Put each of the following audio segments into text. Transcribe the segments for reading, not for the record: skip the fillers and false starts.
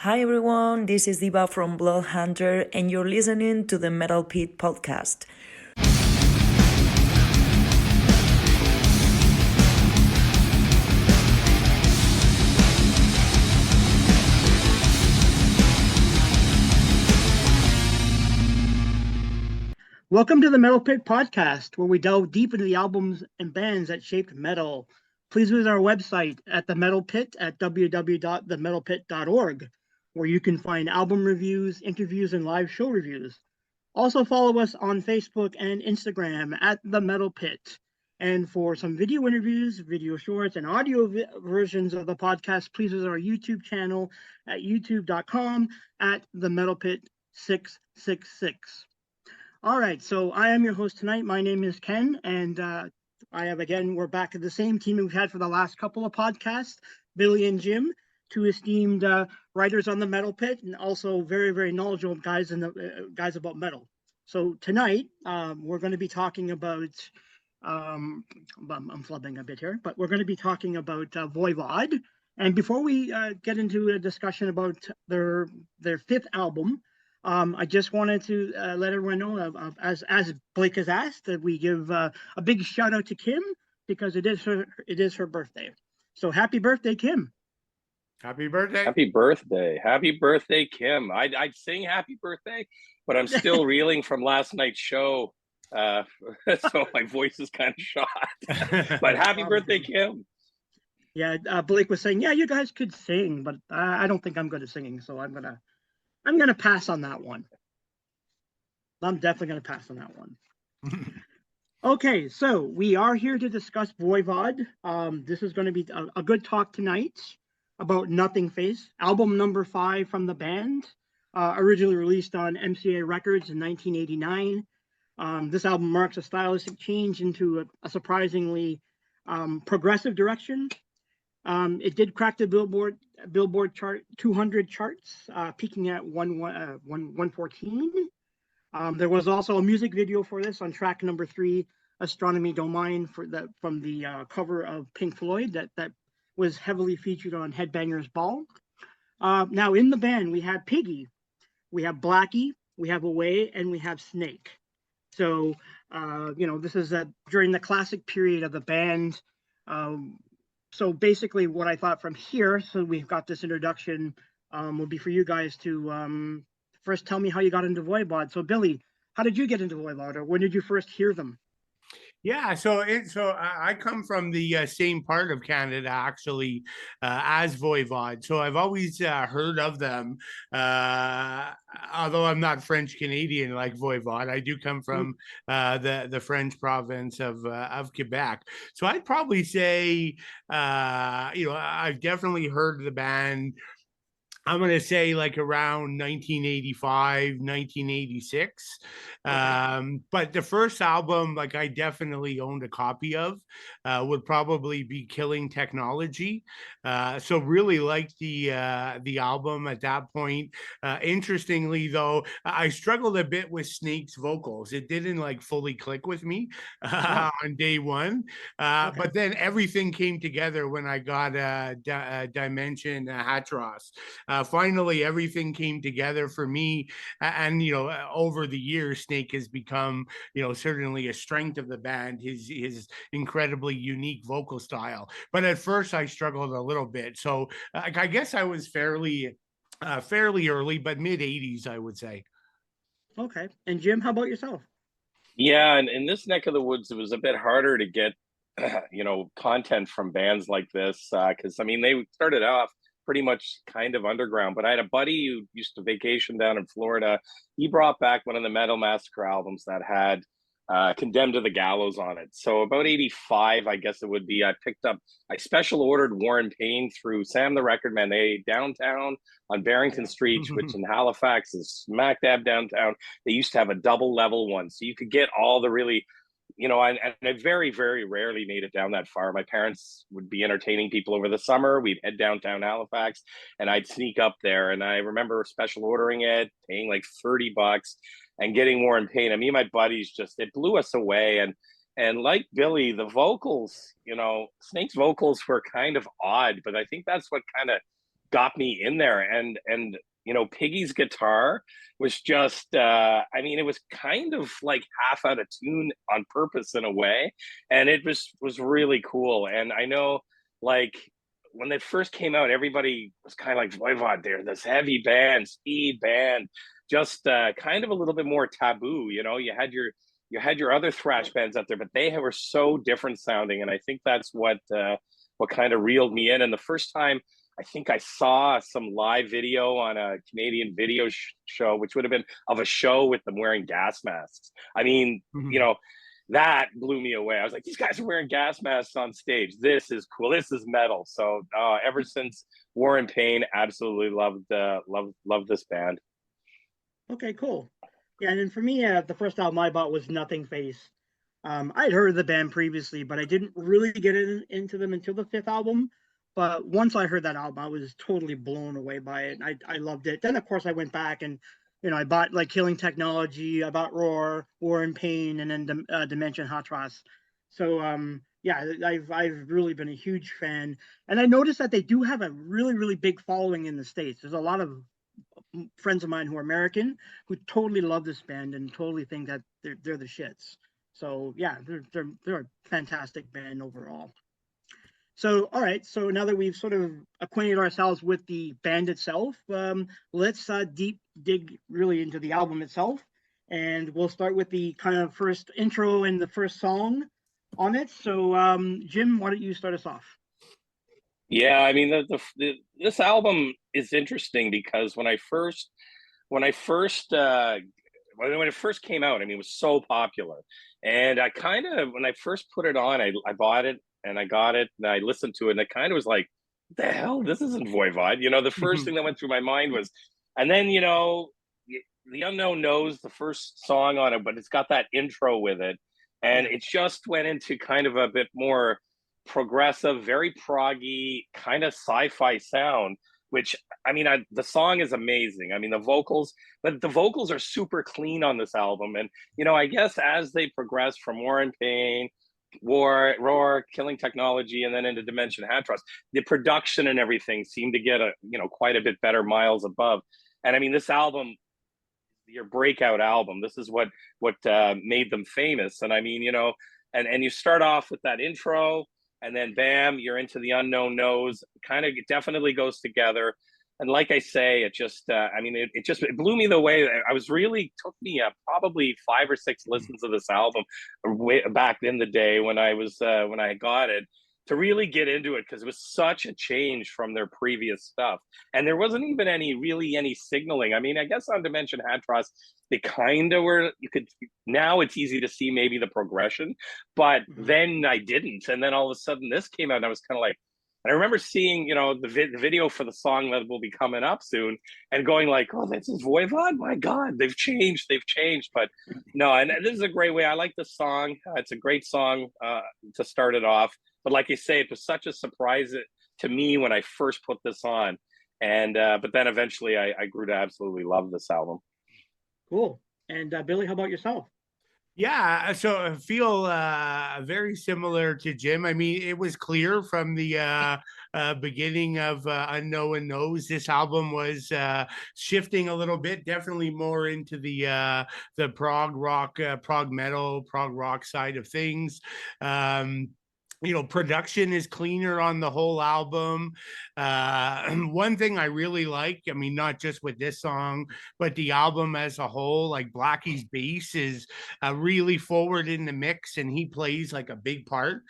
Hi everyone, this is Diva from Blood Hunter, and you're listening to the Metal Pit podcast. Welcome to the Metal Pit podcast, where we delve deep into the albums and bands that shaped metal. Please visit our website at the Metal Pit at www.themetalpit.org, where you can find album reviews, interviews, and live show reviews. Also follow us on Facebook and Instagram at the Metal Pit. And for some video interviews, video shorts, and audio versions of the podcast, please visit our YouTube channel at youtube.com at the Metal Pit 666. All right, so I am your host tonight. My name is Ken, and we're back at the same team we've had for the last couple of podcasts, Billy and Jim, two esteemed writers on the Metal Pit, and also very, very knowledgeable guys guys about metal. So tonight, we're going to be talking about, I'm flubbing a bit here, but we're going to be talking about VOIVOD. And before we get into a discussion about their fifth album, I just wanted to let everyone know, as Blake has asked, that we give a big shout out to Kim because it is her birthday. So happy birthday, Kim! Happy birthday! Happy birthday! Happy birthday, Kim! I'd sing happy birthday, but I'm still reeling from last night's show, so my voice is kind of shot. But happy birthday, Kim! Yeah, Blake was saying, yeah, you guys could sing, but I don't think I'm good at singing, so I'm gonna pass on that one. I'm definitely gonna pass on that one. Okay, so we are here to discuss VOIVOD. This is going to be a good talk tonight about Nothing Face, album number 5 from the band, originally released on MCA Records in 1989. This album marks a stylistic change into a surprisingly progressive direction. It did crack the Billboard chart 200 charts, peaking at 114. There was also a music video for this on track number 3, "Astronomy Don't Mind," from the cover of Pink Floyd that was heavily featured on Headbangers Ball. Now in the band we have Piggy, we have Blackie, we have Away, and we have Snake. So this is during the classic period of the band. So basically what I thought from here, so we've got this introduction, would be for you guys to first tell me how you got into VOIVOD. So Billy, how did you get into VOIVOD, or when did you first hear them? Yeah, so I come from the same part of Canada, actually, as VOIVOD. So I've always heard of them, although I'm not French Canadian like VOIVOD. I do come from the French province of Quebec. So I'd probably say, I've definitely heard the band. I'm going to say like around 1985, 1986. But the first album, like I definitely owned a copy of, would probably be Killing Technology. So really liked the album at that point. Interestingly, though, I struggled a bit with Snake's vocals. It didn't like fully click with me on day one. But then everything came together when I got Dimension Hatros. Finally, everything came together for me, and over the years, Snake has become certainly a strength of the band. His incredibly unique vocal style. But at first, I struggled a little bit. So I guess I was fairly early, but mid '80s, I would say. Okay, and Jim, how about yourself? Yeah, and in this neck of the woods, it was a bit harder to get content from bands like this because they started off pretty much kind of underground. But I had a buddy who used to vacation down in Florida. He brought back one of the Metal Massacre albums that had Condemned to the Gallows on it. So about 85, I guess it would be, I special ordered War and Pain through Sam the Record Man. They downtown on Barrington Street, which in Halifax is smack dab downtown. They used to have a double level one. So you could get all the really and I very, very rarely made it down that far. My parents would be entertaining people over the summer. We'd head downtown Halifax and I'd sneak up there. And I remember special ordering it, paying like $30 and getting War and Pain. And me and my buddies it blew us away. And like Billy, the vocals, Snake's vocals were kind of odd, but I think that's what kind of got me in there. And you know, Piggy's guitar was just I mean, it was kind of like half out of tune on purpose in a way, and it was really cool. And I know, like, when they first came out, everybody was kind of like, Voivod, they're this heavy band, speed band, just kind of a little bit more taboo. You know, you had your other thrash bands out there, but they were so different sounding, and I think that's what kind of reeled me in. And the first time I think I saw some live video on a Canadian video show, which would have been of a show with them wearing gas masks. I mean, you know, that blew me away. I was like, these guys are wearing gas masks on stage. This is cool. This is metal. So ever since War and Pain, absolutely loved this band. Okay, cool. Yeah, and then for me, the first album I bought was Nothing Face. I'd heard of the band previously, but I didn't really get into them until the fifth album. But once I heard that album, I was totally blown away by it. And I loved it. Then, of course, I went back and, you know, I bought like Killing Technology, I bought Roar, War and Pain, and then Dimension Hatras. So, yeah, I've really been a huge fan. And I noticed that they do have a really, really big following in the States. There's a lot of friends of mine who are American who totally love this band and totally think that they're the shits. So yeah, they're a fantastic band overall. So all right, so now that we've sort of acquainted ourselves with the band itself, let's deep dig really into the album itself, and we'll start with the kind of first intro and the first song on it. So Jim, why don't you start us off? Yeah, I mean, this album is interesting because when it first came out, I mean, it was so popular, and I kind of, when I first put it on, I bought it and I got it and I listened to it, and I kind of was like, "What the hell? This isn't Voivod." You know, the first thing that went through my mind was, and then, you know, The Unknown Knows the first song on it, but it's got that intro with it, and it just went into kind of a bit more progressive, very proggy, kind of sci-fi sound, which, I mean, the song is amazing. I mean, but the vocals are super clean on this album. And, you know, I guess as they progress from War and Pain, Roar, Killing Technology, and then into Dimension Hatras, the production and everything seemed to get quite a bit better, miles above. And I mean, this album, your breakout album, this is what made them famous. And I mean, you know, and you start off with that intro, and then bam, you're into The Unknown Knows. Kind of, it definitely goes together. And like I say, it just, I mean, it blew me the way. I was really, took me probably 5 or 6 listens of this album way back in the day when I got it, to really get into it, because it was such a change from their previous stuff. And there wasn't even any signaling. I mean, I guess on Dimension Hatras, they kind of were, now it's easy to see maybe the progression, but then I didn't. And then all of a sudden this came out, and I was kind of like, and I remember seeing, you know, the video for the song that will be coming up soon, and going like, "Oh, this is Voivod? My God, they've changed." But no, and this is a great way. I like the song. It's a great song to start it off. But like you say, it was such a surprise to me when I first put this on, and but then eventually I grew to absolutely love this album. Cool. And Billy, how about yourself? Yeah, so I feel very similar to Jim. I mean, it was clear from the beginning of Unknown Knows, this album was shifting a little bit, definitely more into the prog rock, prog metal, prog rock side of things. You know, production is cleaner on the whole album. One thing I really like, I mean, not just with this song, but the album as a whole, like Blackie's bass is really forward in the mix, and he plays like a big part,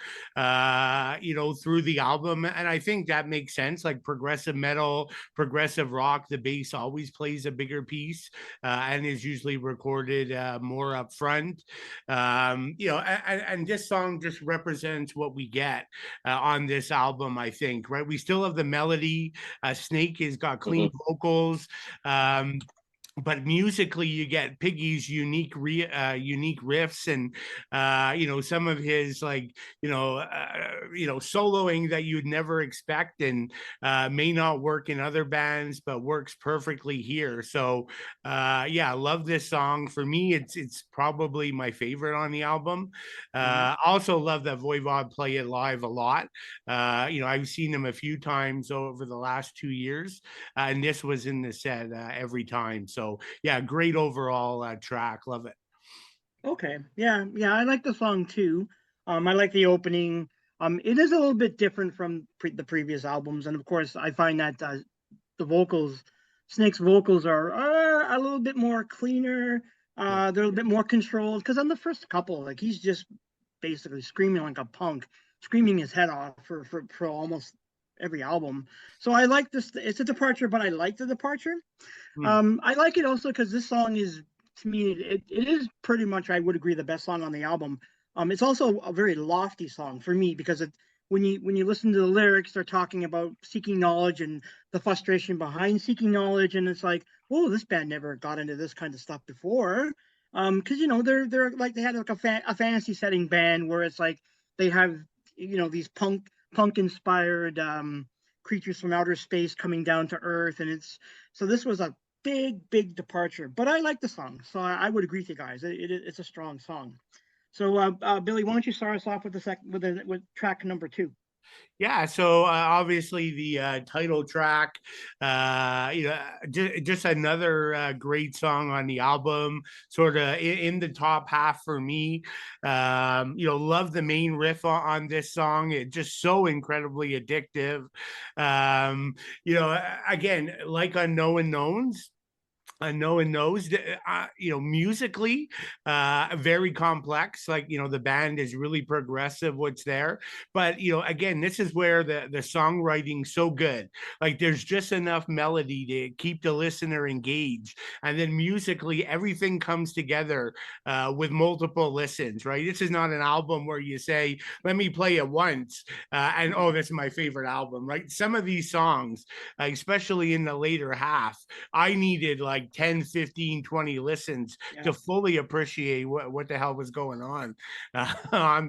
you know, through the album. And I think that makes sense. Like progressive metal, progressive rock, the bass always plays a bigger piece and is usually recorded more up front. You know, and this song just represents what we get on this album, I think, right? We still have the melody. Snake has got clean vocals. but musically you get Piggy's unique riffs, and some of his soloing that you'd never expect, and may not work in other bands but works perfectly here. So I love this song. For me, it's probably my favorite on the album. Also love that Voivod play it live a lot. I've seen him a few times over the last 2 years, and this was in the set every time. So yeah, great overall track. Love it. Okay. Yeah, I like the song too. I like the opening. It is a little bit different from the previous albums, and of course, I find that the vocals, Snake's vocals are a little bit more cleaner. They're a little bit more controlled, because on the first couple, like, he's just basically screaming like a punk, screaming his head off for almost every album. So I like this. It's a departure, but I like the departure. I like it also because this song is, to me, it is pretty much, I would agree, the best song on the album. It's also a very lofty song for me, because when you listen to the lyrics, they're talking about seeking knowledge and the frustration behind seeking knowledge, and it's like, oh, this band never got into this kind of stuff before. Because they're like, they had like a fantasy setting band where it's like they have these punk inspired creatures from outer space coming down to Earth, and so this was a big departure, but I like the song, so I would agree with you guys. It's a strong song. So Billy, why don't you start us off with with track number 2? Yeah, so obviously the title track, just another great song on the album, sort of in the top half for me. Love the main riff on this song. It's just so incredibly addictive. Again, like Unknown Knowns, Unknown Knows, musically, very complex. Like, the band is really progressive, what's there. But, again, this is where the songwriting's so good. Like, there's just enough melody to keep the listener engaged. And then musically, everything comes together with multiple listens, right? This is not an album where you say, let me play it once and, oh, this is my favorite album, right? Some of these songs, especially in the later half, I needed like 10, 15, 20 listens to fully appreciate what the hell was going on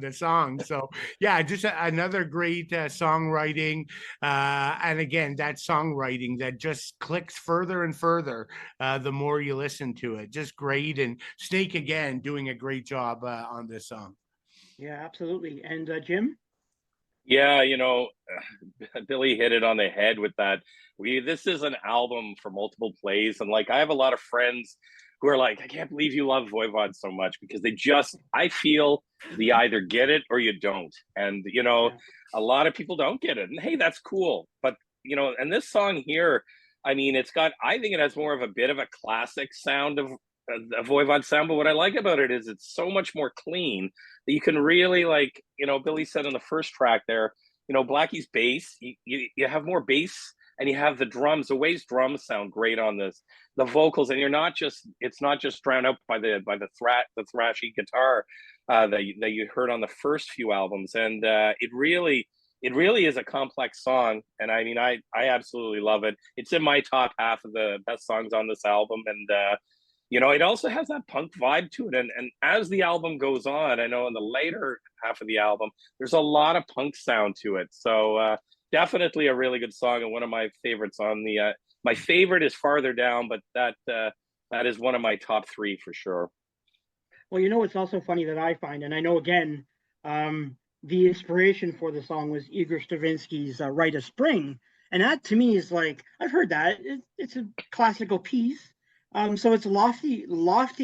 the song. So yeah, just another great songwriting, and again, that songwriting that just clicks further and further the more you listen to it. Just great. And Snake, again, doing a great job on this song. Yeah, absolutely. And Jim? Yeah, Billy hit it on the head with that. This is an album for multiple plays, and like, I have a lot of friends who are like, I can't believe you love Voivod so much, because I feel they either get it or you don't. And a lot of people don't get it. And hey, that's cool. But and this song here, I mean, I think it has more of a bit of a classic sound of a Voivod sound, but what I like about it is it's so much more clean that you can really, like, Billy said in the first track there, Blackie's bass, you have more bass, and you have the drums. The Waves drums sound great on this. The vocals, and it's not just drowned out by the thrashy guitar that you heard on the first few albums. And it really is a complex song, and I mean, I absolutely love it. It's in my top half of the best songs on this album, and it also has that punk vibe to it. And as the album goes on, I know in the later half of the album, there's a lot of punk sound to it. So definitely a really good song, and one of my favorites on the. My favorite is Farther Down, but that is one of my top 3 for sure. Well, it's also funny that I find, and I know, again, the inspiration for the song was Igor Stravinsky's Rite of Spring. And that, to me, is like, I've heard that. It's a classical piece. So it's lofty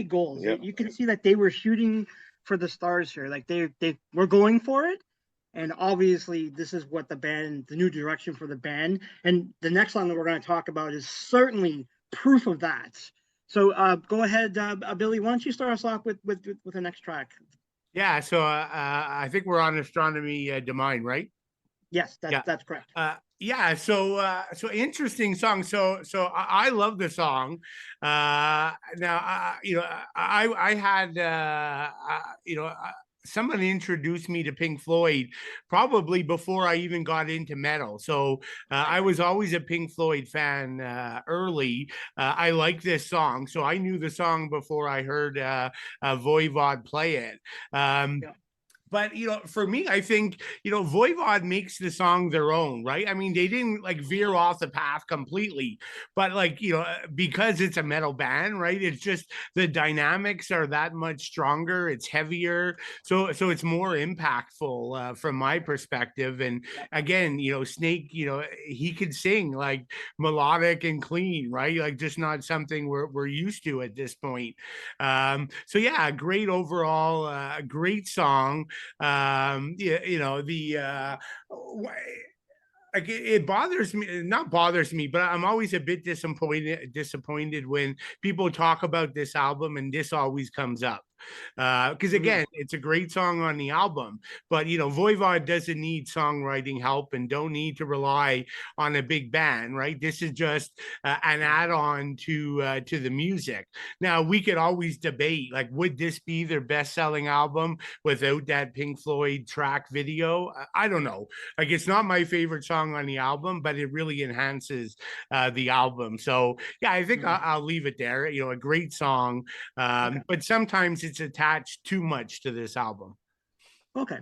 goals. Yep. You can see that they were shooting for the stars here. Like, they were going for it. And obviously, this is what the new direction for the band. And the next song that we're going to talk about is certainly proof of that. So go ahead, Billy. Why don't you start us off with the next track? Yeah. So I think we're on Astronomy Domine, right? Yes, that's correct. Yeah, so interesting song. So I love the song. Now I had someone introduced me to Pink Floyd probably before I even got into metal. So I was always a Pink Floyd fan early. I like this song, so I knew the song before I heard Voivod play it. Yeah. But for me, I think Voivod makes the song their own, right? I mean, they didn't like veer off the path completely, but like because it's a metal band, right? It's just the dynamics are that much stronger. It's heavier, so it's more impactful from my perspective. And again, Snake, he could sing like melodic and clean, right? Like just not something we're used to at this point. So yeah, great overall, great song. Like it bothers me, not bothers me, but I'm always a bit disappointed when people talk about this album and this always comes up. Because again, it's a great song on the album, but Voivod doesn't need songwriting help and don't need to rely on a big band, right? This is just an add-on to the music. Now we could always debate, like, would this be their best-selling album without that Pink Floyd track video? I don't know. Like, it's not my favorite song on the album, but it really enhances the album. So yeah, I think I'll leave it there. A great song, but sometimes it's attached too much to this album. Okay.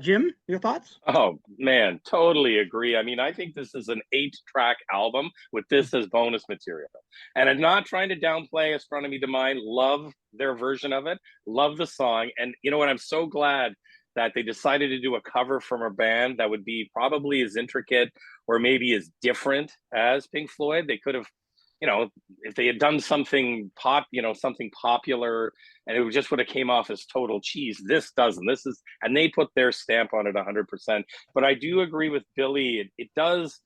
Jim, your thoughts? Oh man, totally agree. I mean, I think this is an 8-track album with this as bonus material. And I'm not trying to downplay Astronomy to Mine. Love their version of it. Love the song. And you know what? I'm so glad that they decided to do a cover from a band that would be probably as intricate or maybe as different as Pink Floyd. They could have, if they had done something something popular, and it just would have came off as total cheese. This doesn't. This is, and they put their stamp on it 100%. But I do agree with Billy. It does.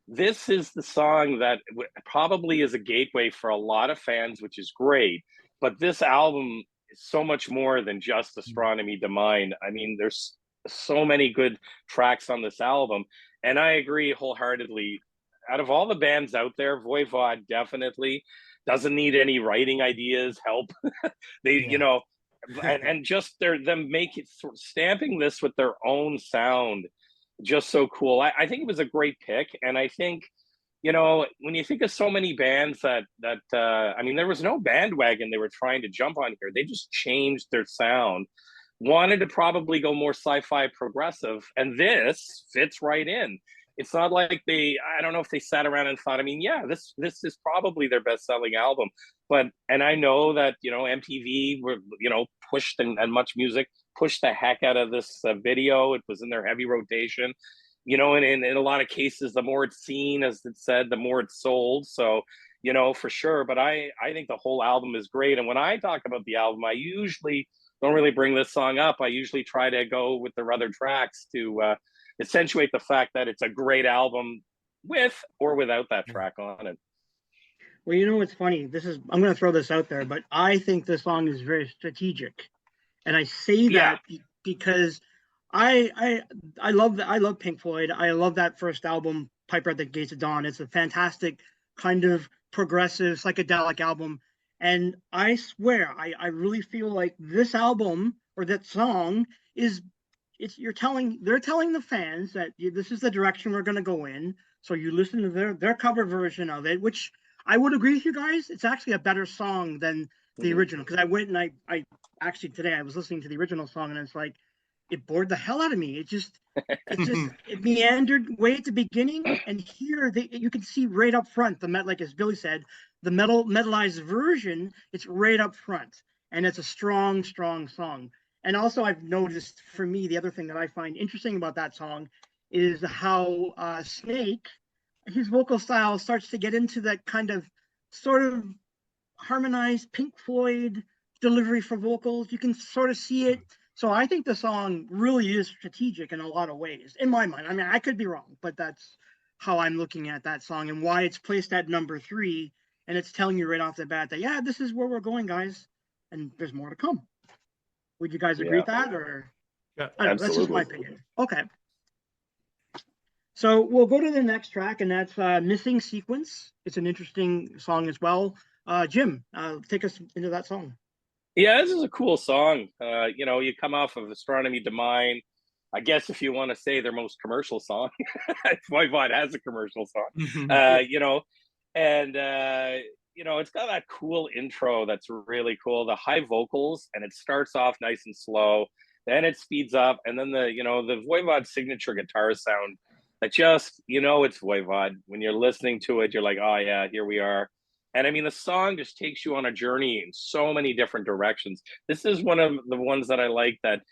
This is the song that probably is a gateway for a lot of fans, which is great. But this album is so much more than just Astronomy to Mine. I mean, there's so many good tracks on this album, and I agree wholeheartedly. Out of all the bands out there, Voivod definitely doesn't need any writing ideas, help. They, and just them stamping this with their own sound, just so cool. I think it was a great pick, and I think, when you think of so many bands that I mean, there was no bandwagon they were trying to jump on here. They just changed their sound, wanted to probably go more sci-fi progressive, and this fits right in. It's not like I don't know if they sat around and thought, I mean, yeah, this is probably their best-selling album. And I know that, MTV were, pushed and Much Music pushed the heck out of this video. It was in their heavy rotation, and in a lot of cases, the more it's seen, as it said, the more it's sold. So, for sure. But I think the whole album is great. And when I talk about the album, I usually don't really bring this song up. I usually try to go with their other tracks to accentuate the fact that it's a great album with or without that track on it. Well, what's funny? I'm going to throw this out there, but I think this song is very strategic, and I say that because I love Pink Floyd. I love that first album, Piper at the Gates of Dawn. It's a fantastic kind of progressive psychedelic album, and I swear I really feel like this album or that song is. They're telling the fans that this is the direction we're going to go in. So you listen to their cover version of it, which I would agree with you guys. It's actually a better song than the original. Because I went and I actually today I was listening to the original song, and it's like it bored the hell out of me. It meandered way at the beginning, and here you can see right up front like as Billy said, the metalized version. It's right up front, and it's a strong song. And also, I've noticed, for me, the other thing that I find interesting about that song is how Snake, his vocal style starts to get into that kind of sort of harmonized Pink Floyd delivery for vocals. You can sort of see it. So I think the song really is strategic in a lot of ways, in my mind. I mean, I could be wrong, but that's how I'm looking at that song and why it's placed at number 3. And it's telling you right off the bat that, yeah, this is where we're going, guys. And there's more to come. Would you guys agree with that, or? Yeah, absolutely. That's just my opinion. Okay. So we'll go to the next track, and that's Missing Sequence. It's an interesting song as well. Jim, take us into that song. Yeah, this is a cool song. You come off of Astronomy to Mine. I guess if you want to say their most commercial song, Voivod has a commercial song. Mhm. Uh, you know, and it's got that cool intro that's really cool. The high vocals, and it starts off nice and slow, then it speeds up, and then the Voivod signature guitar sound that just it's Voivod. When you're listening to it, you're like, oh yeah, here we are. And I mean, the song just takes you on a journey in so many different directions. This is one of the ones that I like that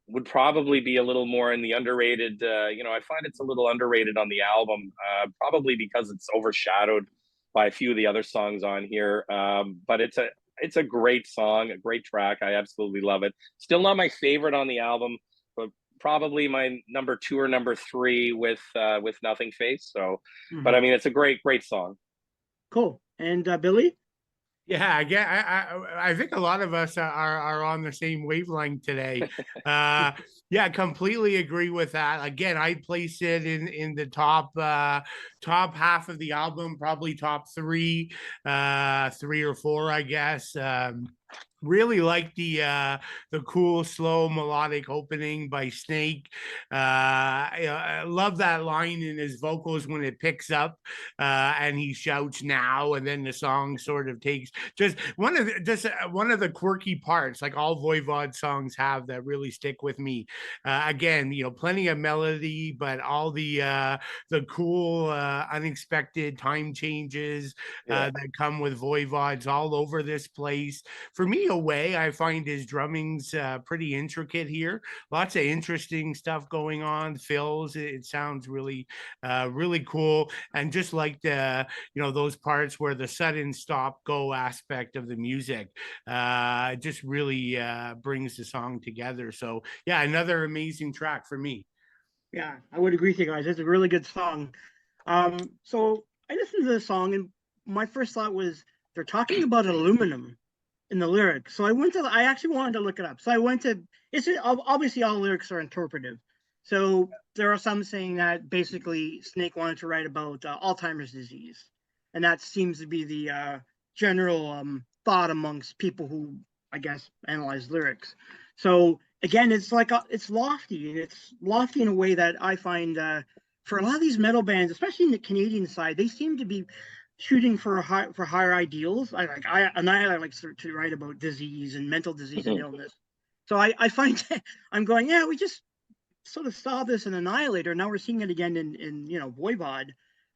would probably be a little more in the underrated. I find it's a little underrated on the album, probably because it's overshadowed by a few of the other songs on here. But it's a great song, a great track. I absolutely love it. Still not my favorite on the album, but probably my number two or number three with Nothing Face. So, but I mean, it's a great song. Cool. And Billy? Yeah, again, I think a lot of us are on the same wavelength today. Yeah, completely agree with that. Again, I place it in the top half of the album, probably top three or four, I guess. Really like the cool, slow, melodic opening by Snake. I love that line in his vocals when it picks up and he shouts now, and then the song sort of takes just one of the quirky parts, like all Voivod songs have, that really stick with me. Again, plenty of melody, but all the cool, unexpected time changes that come with Voivods all over this place. For me, away, I find his drumming's pretty intricate here. Lots of interesting stuff going on. Fills. It sounds really, really cool. And just like those parts where the sudden stop go aspect of the music just really brings the song together. So yeah, another amazing track for me. Yeah, I would agree with you guys. It's a really good song. So I listened to this song, and my first thought was they're talking about aluminum in the lyrics. So I actually wanted to look it up. So I went to, it's obviously all lyrics are interpretive. So there are some saying that basically Snake wanted to write about Alzheimer's disease. And that seems to be the general thought amongst people who, I guess, analyze lyrics. So again, it's like it's lofty, and it's lofty in a way that I find for a lot of these metal bands, especially in the Canadian side, they seem to be shooting for higher ideals. I like to write about disease and mental disease and illness. So I find I'm going, yeah, we just sort of saw this in Annihilator. Now we're seeing it again in Voivod.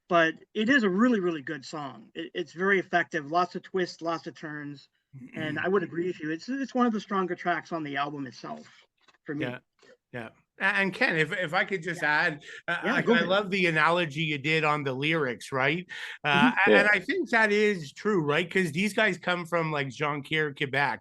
But it is a really, really good song. It's very effective. Lots of twists, lots of turns. And I would agree with you. It's one of the stronger tracks on the album itself for me. Yeah. And Ken, if I could just add, I ahead. love the analogy you did on the lyrics, right? Yeah. And I think that is true, right? Because these guys come from like Jonquière, Quebec,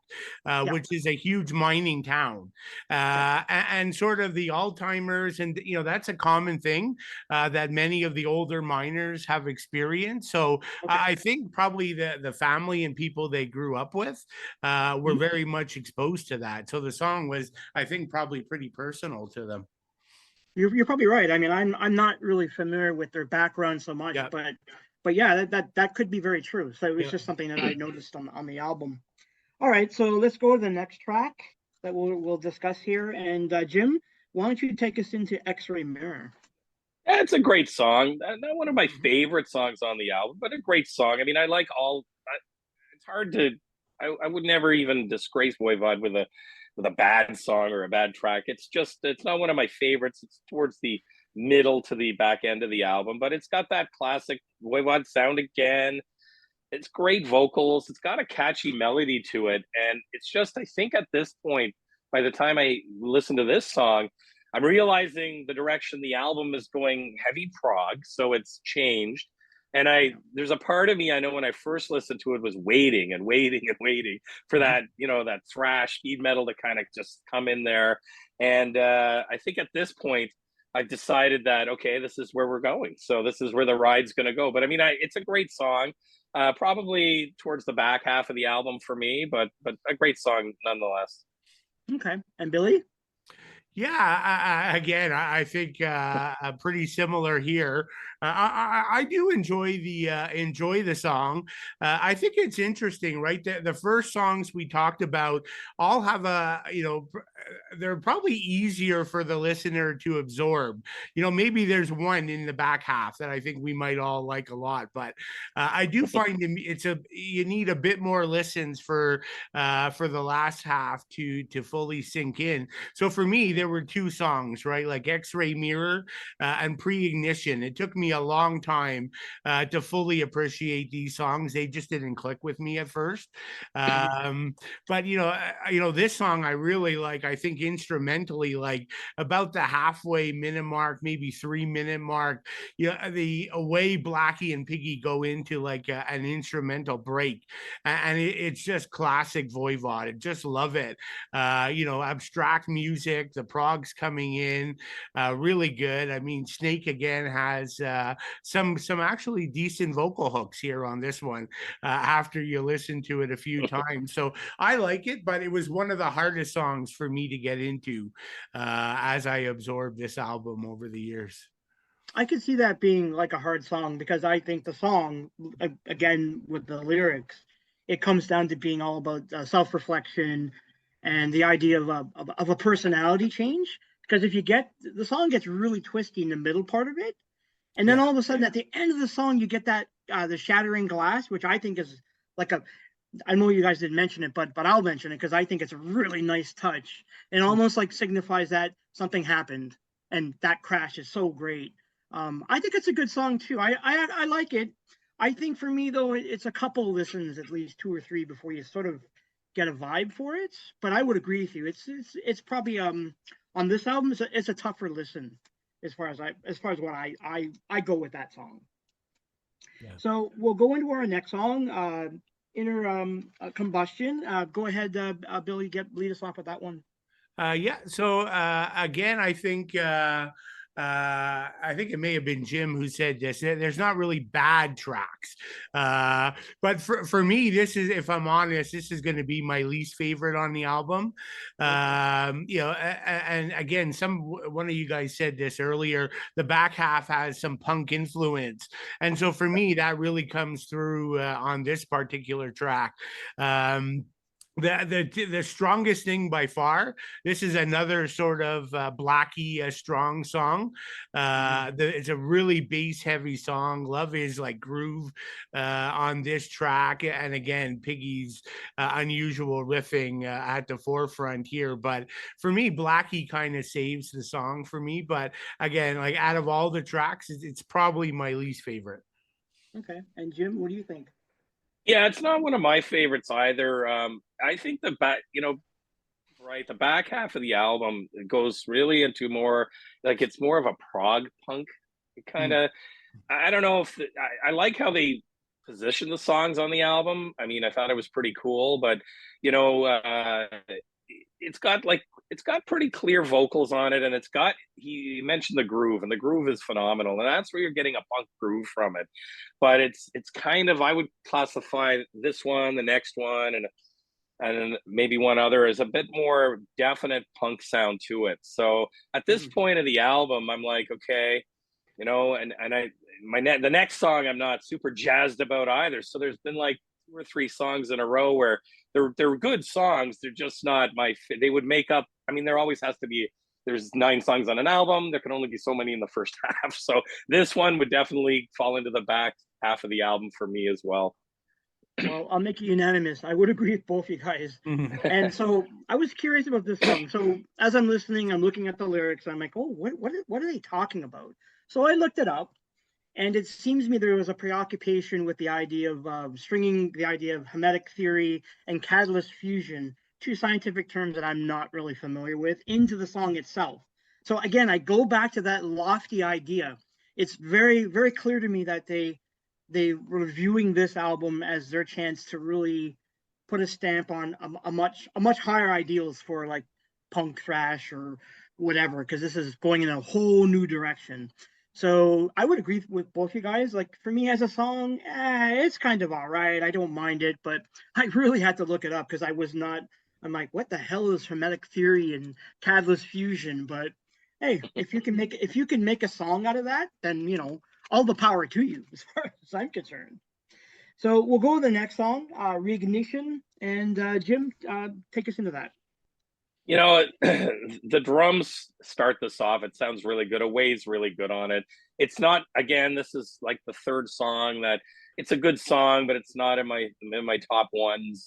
which is a huge mining town, and sort of the Alzheimer's, and that's a common thing that many of the older miners have experienced. So I think probably the family and people they grew up with were very much exposed to that. So the song was, I think, probably pretty personal to them. You're probably right. I mean, I'm not really familiar with their background so much, but yeah, that could be very true. So it was just something that I noticed on the album. All right, so let's go to the next track that we'll discuss here. And Jim, why don't you take us into X-Ray Mirror? Yeah, it's a great song. Not one of my favorite songs on the album, but a great song. I mean, I like all. It's hard to. I would never even disgrace Voivod with a bad song or a bad track. It's not one of my favorites. It's towards the middle to the back end of the album, but it's got that classic Voivod sound again. It's great vocals. It's got a catchy melody to it, and it's just, I think at this point, by the time I listen to this song, I'm realizing the direction the album is going, heavy prog, so it's changed. And there's a part of me, I know when I first listened to it, was waiting and waiting and waiting for that, that thrash speed metal to kind of just come in there. And I think at this point, I've decided that, okay, this is where we're going. So this is where the ride's going to go. But I mean, it's a great song, probably towards the back half of the album for me, but a great song nonetheless. Okay. And Billy? Yeah, again, I think pretty similar here. I do enjoy the song. I think it's interesting, right? The first songs we talked about all have they're probably easier for the listener to absorb. Maybe there's one in the back half that I think we might all like a lot, but I do find you need a bit more listens for the last half to fully sink in. So for me, there were two songs, right? Like X-Ray Mirror and Pre-Ignition. It took me a long time to fully appreciate these songs. They just didn't click with me at first. But this song I really like. I think instrumentally, like about the halfway minute mark, maybe 3 minute mark, the way Blackie and Piggy go into like an instrumental break, and it's just classic Voivod. I just love it. Abstract music, the progs coming in, really good. I mean, Snake again has some actually decent vocal hooks here on this one after you listen to it a few times. So I like it, but it was one of the hardest songs for me to get into as I absorbed this album over the years. I could see that being like a hard song because I think the song, again, with the lyrics, it comes down to being all about self-reflection and the idea of a personality change. Because if you get the song gets really twisty in the middle part of it, and then all of a sudden at the end of the song you get that the shattering glass, which I think is like I know you guys didn't mention it, but I'll mention it because I think it's a really nice touch. It almost like signifies that something happened, and that crash is so great. I think it's a good song too. I like it. I think for me though, it's a couple listens, at least 2 or 3, before you sort of get a vibe for it. But I would agree with you. It's probably on this album, it's a tougher listen as far as what I go with that song. Yeah. So we'll go into our next song, Inner Combustion. Go ahead, Billy, lead us off with that one. So again, I think it may have been Jim who said this. There's not really bad tracks, but for me, this is, if I'm honest, this is going to be my least favorite on the album. And again, one of you guys said this earlier. The back half has some punk influence, and so for me, that really comes through on this particular track. The strongest thing by far, this is another sort of Blackie strong song. It's a really bass heavy song. Love his like groove on this track, and again Piggy's unusual riffing at the forefront here. But for me, Blackie kind of saves the song for me. But again, like out of all the tracks, it's probably my least favorite. Okay, and Jim, what do you think? Yeah, it's not one of my favorites either. I think the back half of the album goes really into more like it's more of a prog punk kind of. I don't know if I like how they position the songs on the album. I mean, I thought it was pretty cool, but it's got pretty clear vocals on it, and he mentioned the groove, and the groove is phenomenal, and that's where you're getting a punk groove from it. But it's kind of, I would classify this one, the next one, and then maybe one other as a bit more definite punk sound to it. So at this point of the album, I'm like, okay, the next song I'm not super jazzed about either. So there's been like 2 or 3 songs in a row where they're good songs. They're just not they would make up. I mean, there always has to be, there's 9 songs on an album. There can only be so many in the first half. So this one would definitely fall into the back half of the album for me as well. Well, I'll make it unanimous. I would agree with both you guys. And so I was curious about this song. So as I'm listening, I'm looking at the lyrics. I'm like, oh, what are they talking about? So I looked it up, and it seems to me there was a preoccupation with the idea of stringing the idea of hermetic theory and catalyst fusion, 2 scientific terms that I'm not really familiar with, into the song itself. So again, I go back to that lofty idea. It's very, very clear to me that they were viewing this album as their chance to really put a stamp on a much higher ideals for like punk thrash or whatever, because this is going in a whole new direction. So I would agree with both you guys. Like for me as a song, it's kind of all right. I don't mind it, but I really had to look it up because I'm like, what the hell is hermetic theory and catalyst fusion? But hey, if you can make a song out of that, then all the power to you, as far as I'm concerned. So we'll go to the next song, Reignition, and Jim, take us into that. You know, the drums start this off. It sounds really good. Away's really good on it. It's not, again, this is like the third song that it's a good song, but it's not in my top ones.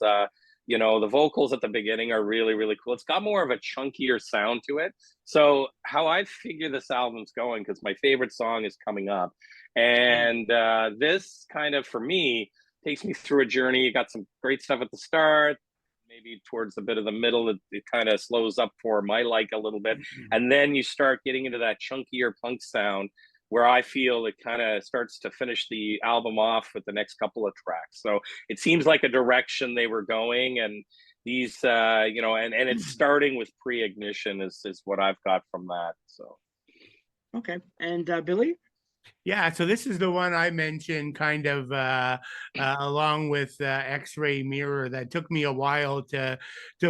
You know, the vocals at the beginning are really, really cool. It's got more of a chunkier sound to it. So how I figure this album's going, because my favorite song is coming up. And this kind of, for me, takes me through a journey. You got some great stuff at the start. Maybe towards a bit of the middle, it kind of slows up for my like a little bit. And then you start getting into that chunkier punk sound where I feel it kind of starts to finish the album off with the next couple of tracks. So it seems like a direction they were going. And these, you know, and it's starting with Pre-Ignition is what I've got from that. So. Okay. And Billy? Yeah, so this is the one I mentioned kind of along with X-Ray Mirror that took me a while to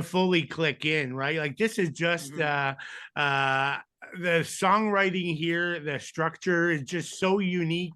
fully click in, right? Like this is just the songwriting here, the structure is just so unique,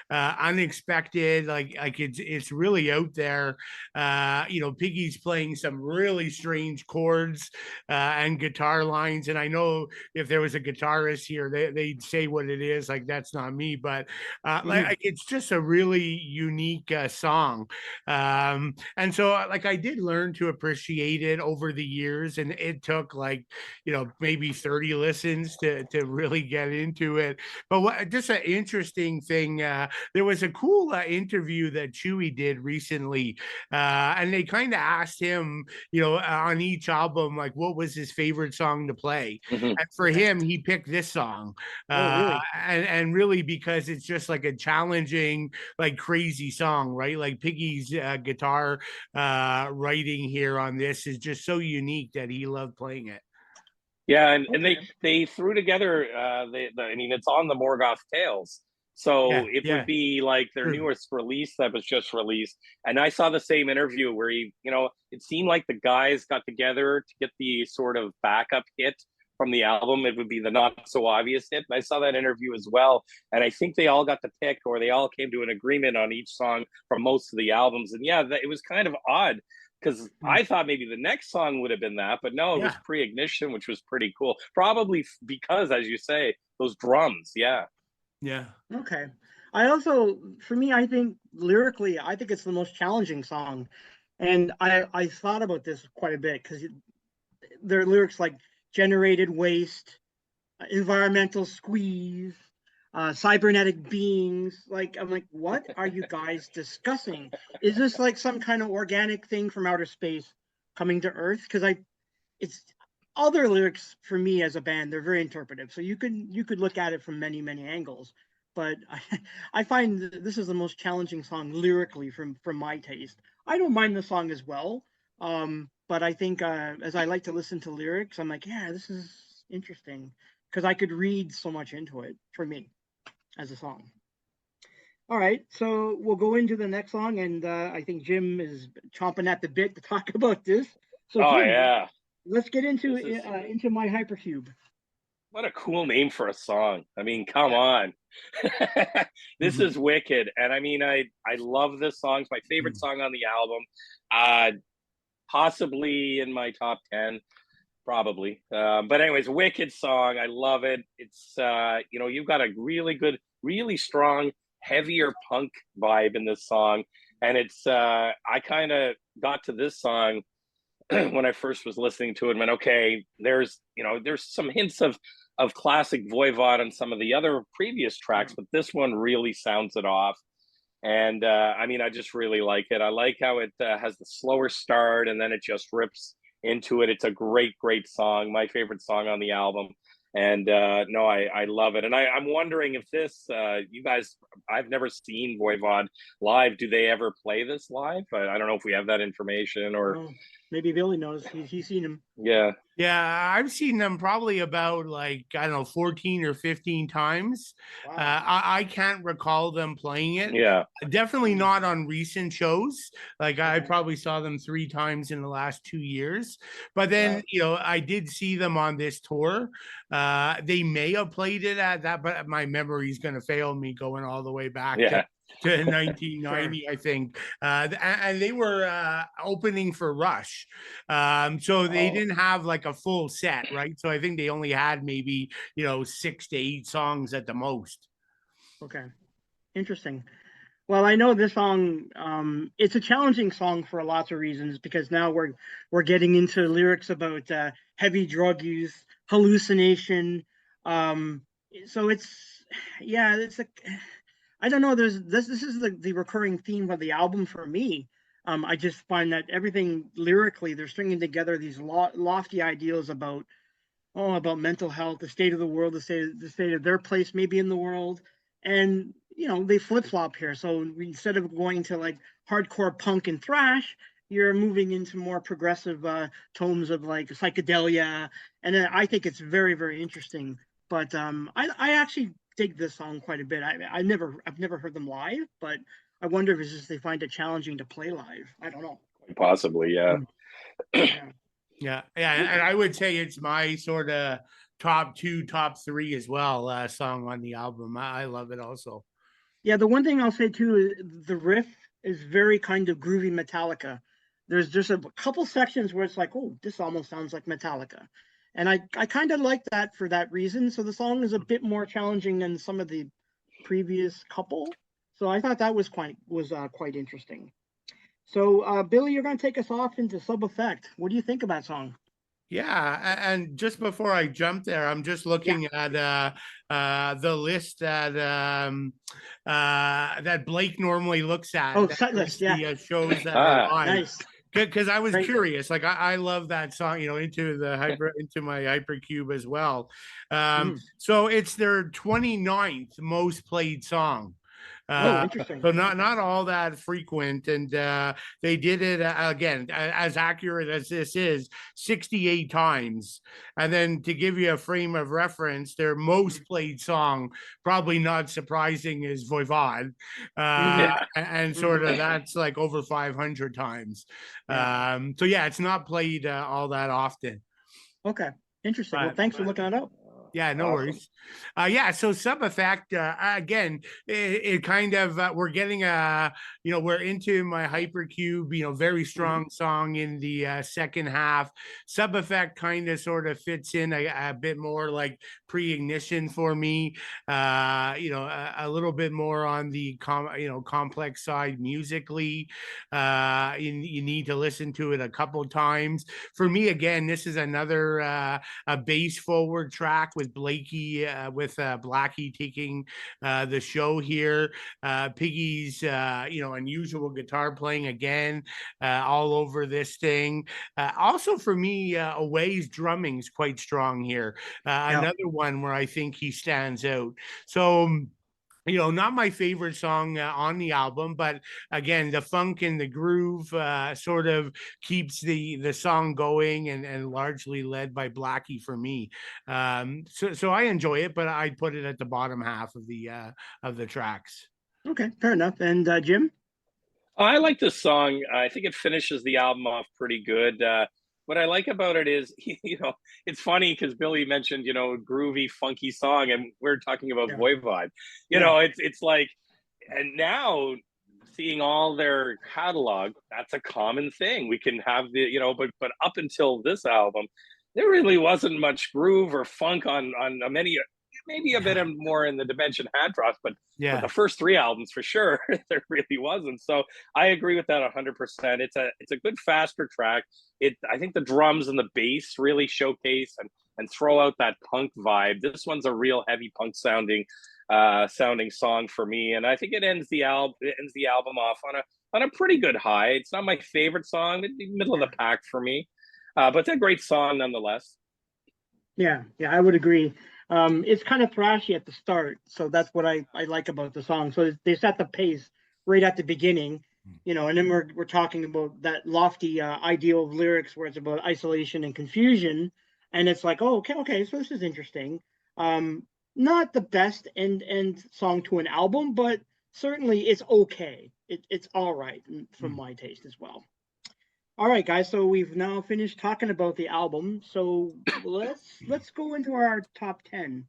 unexpected. Like it's really out there. You know, Piggy's playing some really strange chords and guitar lines. And I know if there was a guitarist here, they'd say what it is. Like that's not me, but like it's just a really unique song. And so like I did learn to appreciate it over the years, and it took like, you know, maybe 30 listens to really get into it. But just an interesting thing, there was a cool interview that Chewy did recently, and they kind of asked him, you know, on each album, like what was his favorite song to play. And for him, he picked this song. Really? And really because it's just like a challenging, like crazy song, right? Like Piggy's guitar writing here on this is just so unique that he loved playing it. Yeah, and they threw together. I mean, it's on the Morgoth Tales, so it would be like their newest release that was just released. And I saw the same interview where he, you know, it seemed like the guys got together to get the sort of backup hit from the album. It would be the not so obvious hit. And I saw that interview as well, and I think they all got to pick, or they all came to an agreement on each song from most of the albums. And yeah, it was kind of odd, because I thought maybe the next song would have been that, but no, it was Pre-Ignition, which was pretty cool. Probably because, as you say, those drums. Yeah. Okay. I also, for me, I think lyrically, I think it's the most challenging song. And I thought about this quite a bit, because there are lyrics like generated waste, environmental squeeze, cybernetic beings. Like, I'm like, what are you guys discussing? Is this like some kind of organic thing from outer space coming to Earth? Because it's all their lyrics for me as a band, they're very interpretive. So you could look at it from many, many angles. But I find this is the most challenging song lyrically from my taste. I don't mind the song as well, but I think as I like to listen to lyrics, I'm like, yeah, this is interesting, because I could read so much into it for me as a song. All right, so we'll go into the next song, and I think Jim is chomping at the bit to talk about this. So Jim, let's get into My Hypercube. What a cool name for a song. I mean, come on. This is wicked. And I mean, I love this song. It's my favorite song on the album. Possibly in my top 10, probably. But anyways, wicked song. I love it. It's, you know, you've got a really good, really strong, heavier punk vibe in this song. And it's, I kind of got to this song when I first was listening to it, and went, okay, there's some hints of classic Voivod on some of the other previous tracks, but this one really sounds it off. And I mean, I just really like it. I like how it has the slower start, and then it just rips into it. It's a great song. My favorite song on the album. And no, I love it. And I'm wondering if this, you guys, I've never seen Voivod live. Do they ever play this live? I don't know if we have that information, or Maybe Billy knows. He's seen him. Yeah. Yeah, I've seen them probably about like, I don't know, 14 or 15 times. Wow. I can't recall them playing it. Yeah. Definitely not on recent shows. Like I Okay. probably saw them 3 times in the last 2 years. But then, Wow. you know, I did see them on this tour. They may have played it at that, but my memory is going to fail me going all the way back Yeah. to 1990, Sure. I think. And they were opening for Rush. So they Oh. didn't have like a full set, right? So I think they only had maybe, you know, 6 to 8 songs at the most. Okay. Interesting. Well, I know this song. It's a challenging song for lots of reasons because now we're getting into lyrics about heavy drug use, hallucination. So it's a. I don't know. There's this is the recurring theme of the album for me. I just find that everything lyrically they're stringing together these lofty ideals about mental health, the state of the world, the state of their place maybe in the world, and they flip flop here. So instead of going to like hardcore punk and thrash, you're moving into more progressive tones of like psychedelia, and I think it's very very interesting. But I actually dig this song quite a bit. I've never heard them live, but I wonder if it's just they find it challenging to play live. I don't know. Possibly, yeah. Yeah. Yeah, and I would say it's my sort of top 2, top 3 as well. Song on the album. I love it also. Yeah, the one thing I'll say too is the riff is very kind of groovy Metallica. There's just a couple sections where it's like, oh, this almost sounds like Metallica. And I kind of like that for that reason. So the song is a bit more challenging than some of the previous couple. So I thought that was quite interesting. So Billy, you're going to take us off into Sub Effect. What do you think about that song? Yeah, and just before I jump there, I'm just looking at the list that Blake normally looks at. Oh, That set list, lists yeah. the shows that are live. Nice. Because I was Great. curious, like I love that song, into my hypercube as well. So it's their 29th most played song. Interesting. So not all that frequent, and they did it again, as accurate as this is, 68 times. And then to give you a frame of reference, their most played song, probably not surprising, is Voivod, and sort of that's like over 500 times. So yeah, it's not played all that often. Okay, interesting. Well, thanks for looking it up. Yeah, no worries. So Sub Effect, again, it kind of, we're getting we're into my hypercube, very strong song in the second half. Sub Effect kind of sort of fits in a bit more like pre-ignition for me, a little bit more on the complex side musically. You need to listen to it a couple times. For me, again, this is another a bass forward track with Blakey, with Blackie taking the show here. Piggy's, unusual guitar playing again, all over this thing. Also for me, Away's drumming is quite strong here. Another one where I think he stands out. So, not my favorite song on the album, but again, the funk and the groove sort of keeps the song going, and largely led by Blackie for me. So I enjoy it, but I'd put it at the bottom half of the tracks. Okay, fair enough. And Jim? I like this song. I think it finishes the album off pretty good. What I like about it is, it's funny because Billy mentioned, groovy, funky song, and we're talking about Voivod. It's like, and now seeing all their catalog, that's a common thing. We can have but up until this album, there really wasn't much groove or funk on many. Maybe a bit more in the Dimension Hadross, but the first 3 albums for sure, there really wasn't. So I agree with that 100%. It's a good faster track. I think the drums and the bass really showcase and throw out that punk vibe. This one's a real heavy punk sounding song for me, and I think it ends the album off on a pretty good high. It's not my favorite song, middle of the pack for me, but it's a great song nonetheless. Yeah, I would agree. It's kind of thrashy at the start, so that's what I like about the song. So they set the pace right at the beginning, you know, and then we're talking about that lofty ideal of lyrics where it's about isolation and confusion, and it's like, oh, okay, so this is interesting. Um, Not the best end song to an album, but certainly it's okay. It's all right from my taste as well. All right, guys. So we've now finished talking about the album. So let's go into our top 10.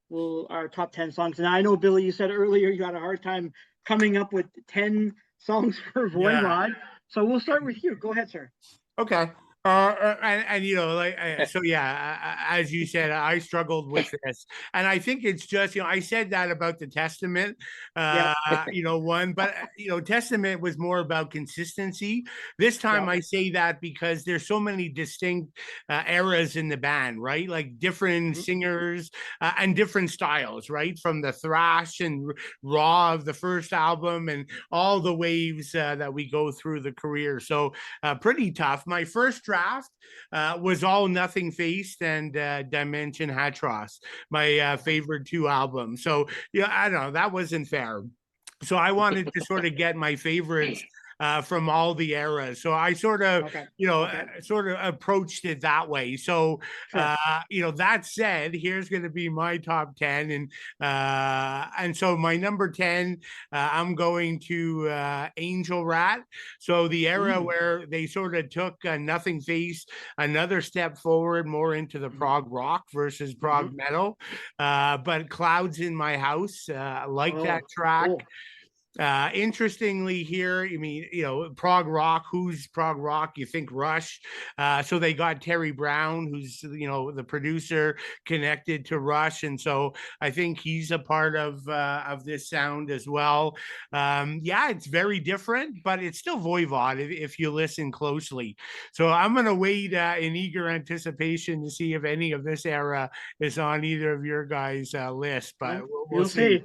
Well, our top 10 songs. And I know, Billy, you said earlier you had a hard time coming up with 10 songs for Voivod. So we'll start with you. Go ahead, sir. Okay. And you know, like so, yeah. As you said, I struggled with this, and I think it's just, you know, I said that about the Testament, you know, one, but you know, Testament was more about consistency. This time, I say that because there's so many distinct eras in the band, right? Like different singers and different styles, right? From the thrash and raw of the first album, and all the waves that we go through the career. So pretty tough. My first draft was all Nothing Faced and Dimension Hatros, my favorite two albums. So, yeah, I don't know, that wasn't fair. So I wanted to sort of get my favorites from all the eras. So I sort of, you know, sort of approached it that way. So, you know, that said, here's going to be my top 10. And so my number 10, I'm going to Angel Rat. So the era where they sort of took Nothing Face another step forward, more into the prog rock versus prog metal. But Clouds in My House, like that track. Cool. Interestingly here, I mean, you know, prog rock, who's prog rock? You think Rush. So they got Terry Brown, who's, you know, the producer, connected to Rush. And so I think he's a part of this sound as well. Yeah, it's very different, but it's still Voivod if you listen closely. So I'm going to wait in eager anticipation to see if any of this era is on either of your guys' list, but we'll see.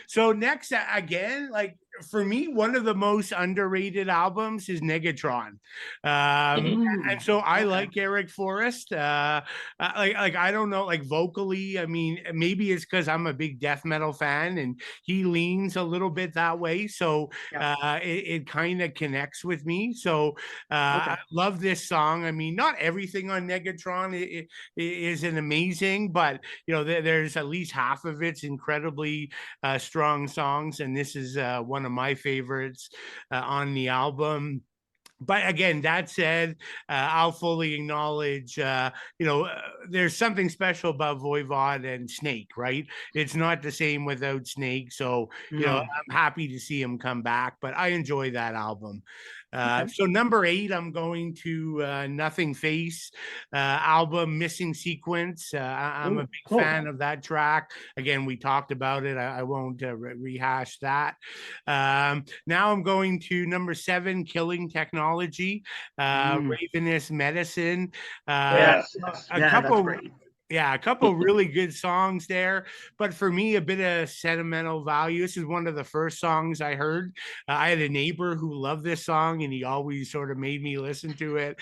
So next, again, like for me, one of the most underrated albums is Negatron. And so I like Eric Forrest. Like I don't know, like vocally, I mean, maybe it's because I'm a big death metal fan and he leans a little bit that way. So it kind of connects with me. So I love this song. I mean, not everything on Negatron isn't amazing, but you know, there's at least half of it's incredibly strong songs, and this is one of my favorites on the album. But again, that said, I'll fully acknowledge, you know, there's something special about Voivod and Snake, right? It's not the same without Snake. So, you know, I'm happy to see him come back, but I enjoy that album. So number 8, I'm going to Nothing Face album, Missing Sequence. I'm a big fan of that track. Again, we talked about it. I won't rehash that. Now I'm going to number 7, Killing Technology, Ravenous Medicine. A couple. Yeah, a couple really good songs there, but for me, a bit of sentimental value. This is one of the first songs I heard. I had a neighbor who loved this song, and he always sort of made me listen to it.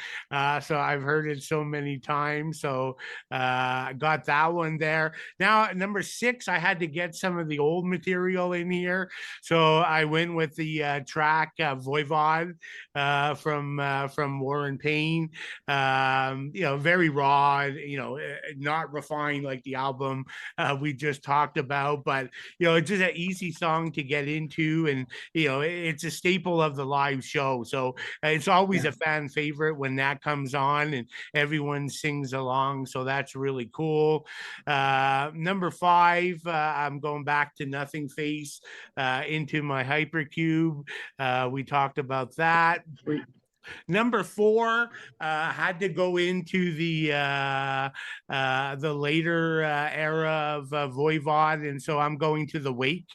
So I've heard it so many times. So I got that one there. Now, at number 6, I had to get some of the old material in here. So I went with the track Voivod from War and Pain. You know, very raw, you know, not refined like the album we just talked about, but you know, it's just an easy song to get into, and you know, it's a staple of the live show. So it's always a fan favorite when that comes on and everyone sings along. So that's really cool. Number 5, I'm going back to Nothing Face, Into My Hypercube. We talked about that. Number 4, had to go into the later era of Voivod, and so I'm going to The Wake,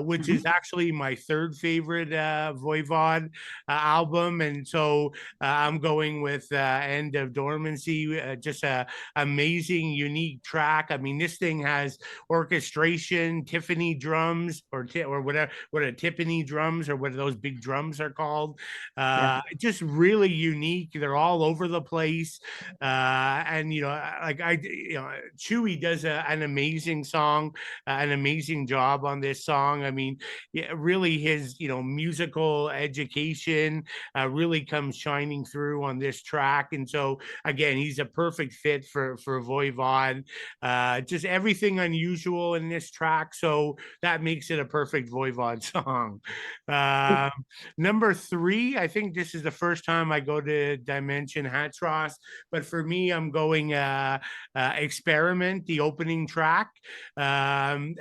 which is actually my 3rd favorite Voivod album, and so I'm going with End of Dormancy, just a amazing, unique track. I mean, this thing has orchestration, Tiffany drums, or whatever, what a Tiffany drums, or what those big drums are called. just really unique. They're all over the place. And, Chewy does an amazing song, an amazing job on this song. I mean, yeah, really his, musical education really comes shining through on this track. And so, again, he's a perfect fit for Voivod. Just everything unusual in this track. So that makes it a perfect Voivod song. Number 3, I think this is the first time I go to Dimension Hatros, but for me, I'm going Experiment, the opening track. One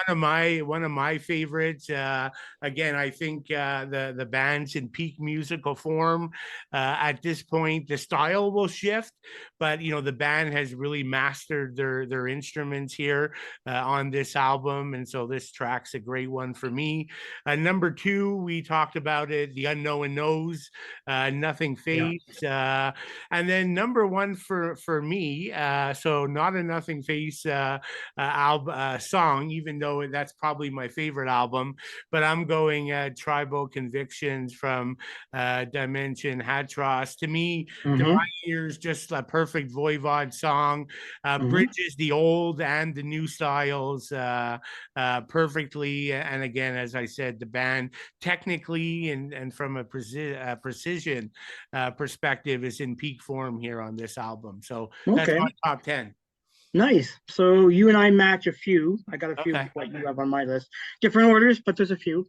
of my favorites. Again, I think the band's in peak musical form at this point. The style will shift, but the band has really mastered their instruments here on this album, and so this track's a great one for me. Number 2, we talked about it, The Unknown Knows, Nothing Face. Yeah. And then number 1 for me, so not a Nothing Face song, even though that's probably my favorite album, but I'm going Tribal Convictions from Dimension Hatros. To me, to my ears, just a perfect Voivod song, bridges the old and the new styles perfectly. And again, as I said, the band technically and from a precision perspective is in peak form here on this album. So that's my top 10. Nice. So you and I match a few. I got a few what you have on my list. Different orders, but there's a few.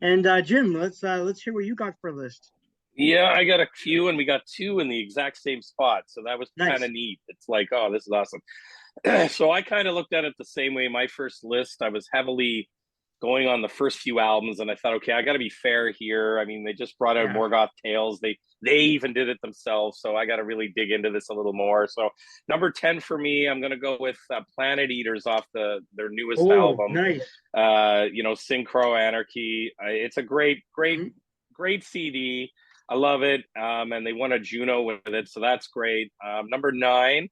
And Jim, let's hear what you got for a list. Yeah, I got a few, and we got 2 in the exact same spot. So that was kind of neat. It's like, oh, this is awesome. So I kind of looked at it the same way. My first list, I was heavily going on the first few albums, and I thought, okay, I got to be fair here. I mean, they just brought out Morgoth Tales. They even did it themselves, so I got to really dig into this a little more. So number 10 for me, I'm gonna go with Planet Eaters off their newest album. Nice. Synchro Anarchy. It's a great CD. I love it, and they won a Juno with it, so that's great. Number 9,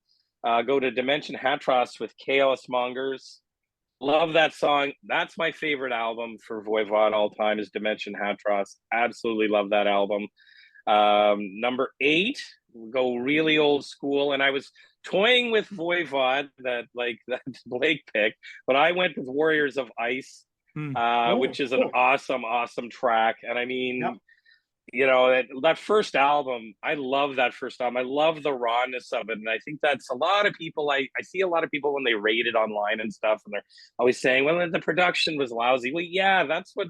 go to Dimension Hatros with Chaos Mongers. Love that song. That's my favorite album for Voivod all time is Dimension Hatros. Absolutely love that album. Number 8, we'll go really old school. And I was toying with Voivod, that Blake picked, but I went with Warriors of Ice, which is an awesome track. And I mean, that first album, I love that first album. I love the rawness of it. And I think that's a lot of people, I see a lot of people when they rate it online and stuff, and they're always saying, well, the production was lousy. Well, yeah, that's what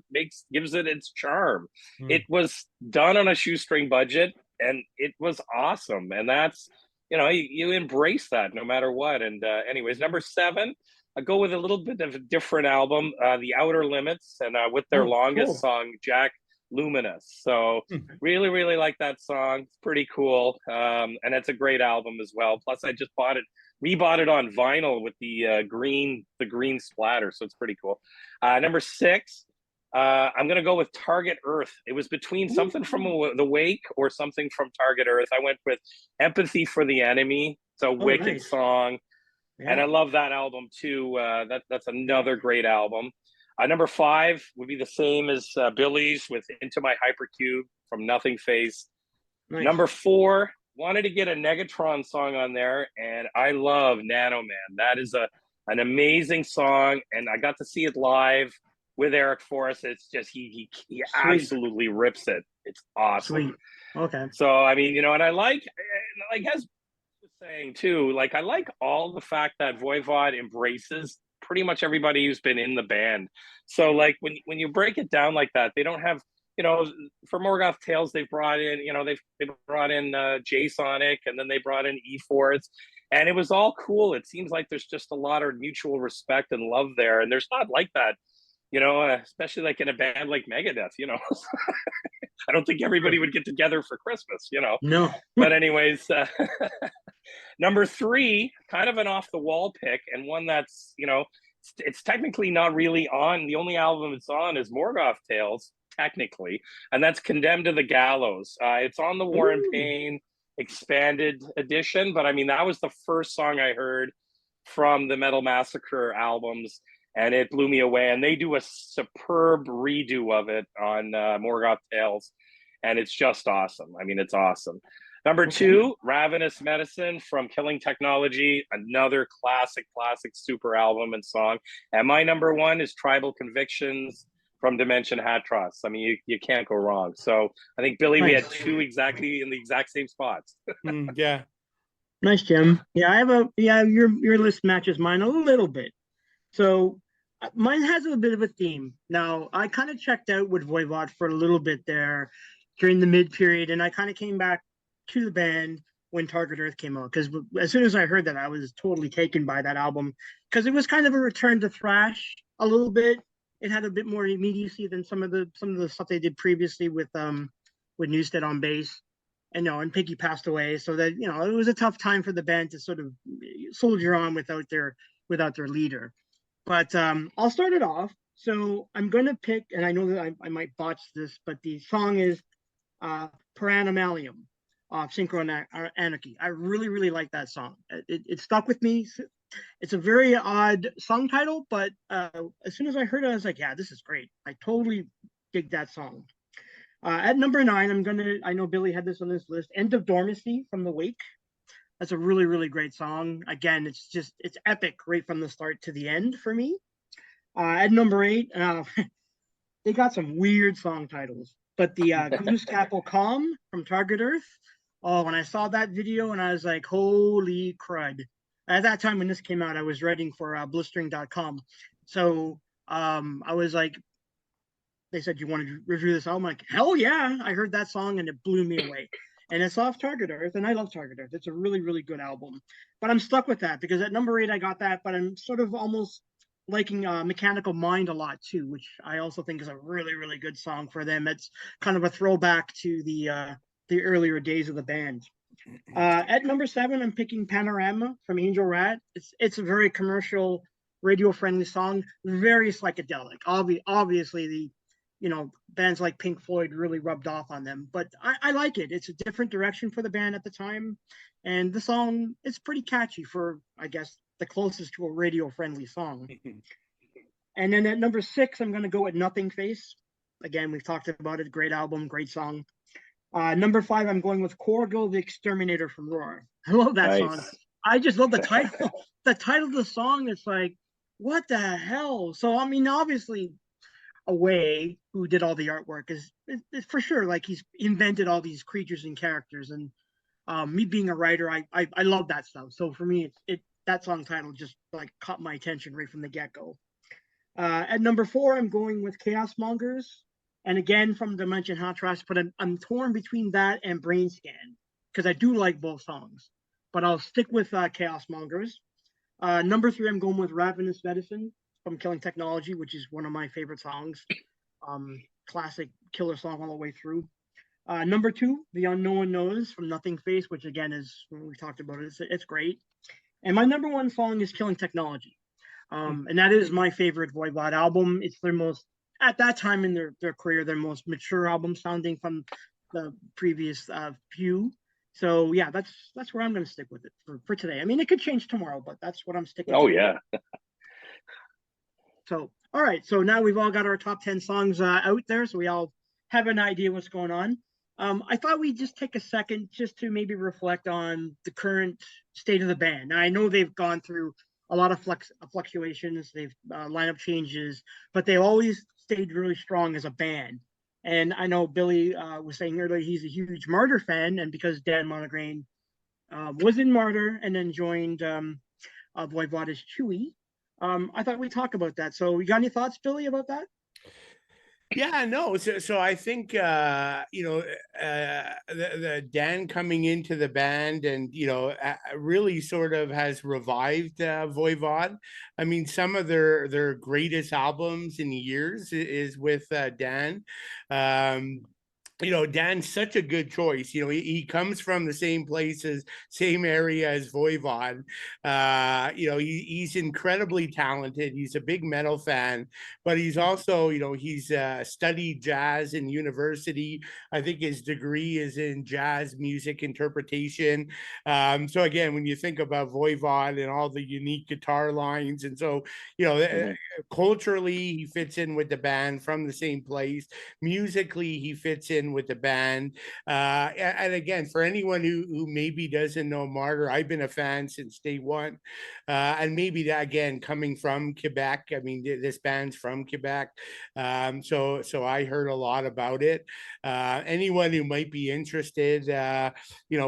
gives it its charm. It was done on a shoestring budget, and it was awesome. And that's, you embrace that no matter what. And anyways, number 7, I go with a little bit of a different album, The Outer Limits, and with their longest song, Jack Luminous. So really like that song. It's pretty cool, and it's a great album as well. Plus, I just rebought it on vinyl with the green splatter, so it's pretty cool. Number 6, I'm gonna go with Target Earth. It was between something from The Wake or something from Target Earth. I went with Empathy for the Enemy. It's a wicked song, and I love that album too. That's another great album. Number 5 would be the same as Billy's with Into My Hypercube from Nothing Face. Nice. Number 4, wanted to get a Negatron song on there, and I love Nano Man. That is an amazing song, and I got to see it live with Eric Forrest. It's just he absolutely rips it. It's awesome. Sweet. Okay. So I mean, and I like as was saying too, I like all the fact that Voivod embraces pretty much everybody who's been in the band. So when you break it down like that, they don't have, for Morgoth Tales, they've brought in, they brought in J-Sonic, and then they brought in E-Force, and it was all cool. It seems like there's just a lot of mutual respect and love there, and there's not like that, especially in a band like Megadeth, I don't think everybody would get together for Christmas, No. But anyways, number 3, kind of an off the wall pick, and one that's, it's technically not really on. The only album it's on is Morgoth Tales, technically, and that's Condemned to the Gallows. It's on the War and Pain expanded edition, but I mean, that was the first song I heard from the Metal Massacre albums, and it blew me away. And they do a superb redo of it on Morgoth Tales. and it's just awesome. I mean, it's awesome. Number Okay. two, Ravenous Medicine from Killing Technology, another classic super album and song. And my number one is Tribal Convictions from Dimension Hatros. I mean, you can't go wrong. So I think, Billy, we had Nice. two exactly in the exact same spots. Yeah. Nice, Jim. Yeah, I have your list matches mine a little bit. So mine has a bit of a theme. Now, I kind of checked out with Voivod for a little bit there during the mid period, and I kind of came back to the band when Target Earth came out, because as soon as I heard that, I was totally taken by that album, because it was kind of a return to thrash a little bit. It had a bit more immediacy than some of the stuff they did previously with Newstead on bass. And Piggy passed away, so that it was a tough time for the band to sort of soldier on without their leader. But I'll start it off. So I'm going to pick, and I know that I might botch this, but the song is Paranamalium of Synchro Anarchy. I really, really like that song. It stuck with me. It's a very odd song title, but as soon as I heard it, I was like, yeah, this is great. I totally dig that song. At number 9, I know Billy had this on his list, End of Dormancy from The Wake. That's a really, really great song. Again, it's epic right from the start to the end for me. At number 8, they got some weird song titles, but the Goose Capel Calm from Target Earth. Oh, when I saw that video, and I was like, holy crud. At that time when this came out, I was writing for blistering.com. So I was like, they said, you want to review this album? I'm like, hell yeah. I heard that song and it blew me away. And it's off Target Earth, and I love Target Earth. It's a really, really good album. But I'm stuck with that because at number 8, I got that, but I'm sort of almost liking Mechanical Mind a lot too, which I also think is a really, really good song for them. It's kind of a throwback to the earlier days of the band. At number 7, I'm picking Panorama from Angel Rat. It's a very commercial, radio-friendly song, very psychedelic. Obviously, bands like Pink Floyd really rubbed off on them, but I like it. It's a different direction for the band at the time, and the song is pretty catchy for, I guess, the closest to a radio-friendly song. And then at number 6, I'm going to go with Nothing Face. Again, we've talked about it. Great album, great song. Number 5, I'm going with Corgil the Exterminator from Roar. I love that song. I just love the title. The title of the song is like, what the hell? So, I mean, obviously, Away, who did all the artwork, is for sure, like, he's invented all these creatures and characters. And me being a writer, I love that stuff. So for me, that song title just like caught my attention right from the get-go. At number 4, I'm going with Chaos Mongers. And again, from Dimension Hatros, but I'm torn between that and Brain Scan, because I do like both songs. But I'll stick with Chaos Mongers. Number 3, I'm going with Ravenous Medicine from Killing Technology, which is one of my favorite songs. Classic killer song all the way through. Number 2, The Unknown Knows from Nothing Face, which again is, when we talked about it, it's great. And my number 1 song is Killing Technology. And that is my favorite Voivod album. It's their most, at that time in their career, their most mature album sounding from the previous few. So yeah, that's where I'm going to stick with it for today. I mean, it could change tomorrow, but that's what I'm sticking Oh, to. yeah. So, all right. So now we've all got our top 10 songs out there, so we all have an idea what's going on. I thought we'd just take a second just to maybe reflect on the current state of the band. Now, I know they've gone through a lot of fluctuations, they've lineup changes, but they always stayed really strong as a band. And I know Billy was saying earlier he's a huge Martyr fan, and because Dan Monograin was in Martyr and then joined Voivod as Chewy, I thought we'd talk about that. So you got any thoughts, Billy, about that? Yeah, no. So I think the Dan coming into the band and really sort of has revived Voivod. I mean, some of their greatest albums in years is with Dan. Dan's such a good choice. He comes from the same same area as Voivod. He's incredibly talented. He's a big metal fan, but he's also, he's studied jazz in university. I think his degree is in jazz music interpretation. So again, when you think about Voivod and all the unique guitar lines, and so, culturally, he fits in with the band from the same place. Musically, he fits in in with the band. And again, for anyone who maybe doesn't know Martyr, I've been a fan since day one. And maybe that, again, coming from Quebec, I mean, this band's from Quebec. So I heard a lot about it. Anyone who might be interested,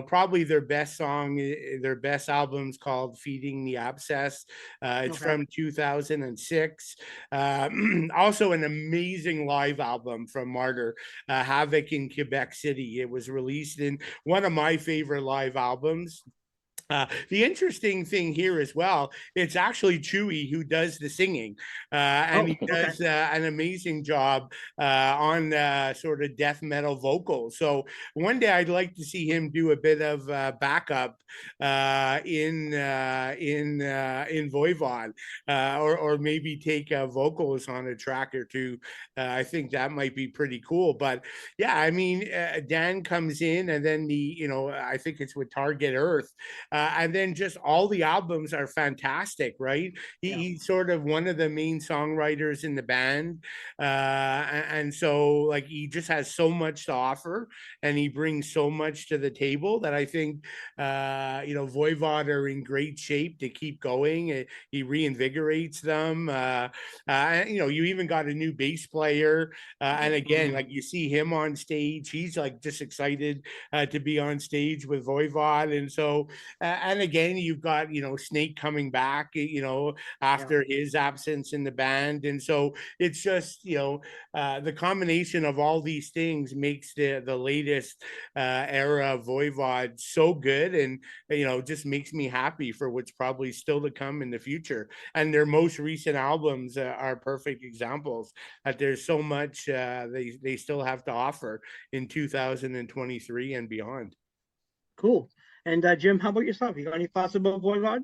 probably their best song, their best album's called Feeding the Abscess. It's from 2006. Also an amazing live album from Martyr, Havoc in Quebec City. It was released in one of my favorite live albums. The interesting thing here as well, it's actually Chewy who does the singing, and he does an amazing job on sort of death metal vocals. So one day I'd like to see him do a bit of backup in Voivod, or maybe take vocals on a track or two. I think that might be pretty cool. But yeah, I mean, Dan comes in, and then I think it's with Target Earth. And then just all the albums are fantastic, right? He's sort of one of the main songwriters in the band. And so like he just has so much to offer, and he brings so much to the table that I think, Voivod are in great shape to keep going. He reinvigorates them. You even got a new bass player. And again, like you see him on stage, he's like just excited to be on stage with Voivod. And so, and again, you've got, Snake coming back, after his absence in the band. And so it's just, the combination of all these things makes the latest era of Voivod so good, and, just makes me happy for what's probably still to come in the future. And their most recent albums are perfect examples that there's so much they still have to offer in 2023 and beyond. Cool. And Jim, how about yourself? You got any thoughts about Voivod?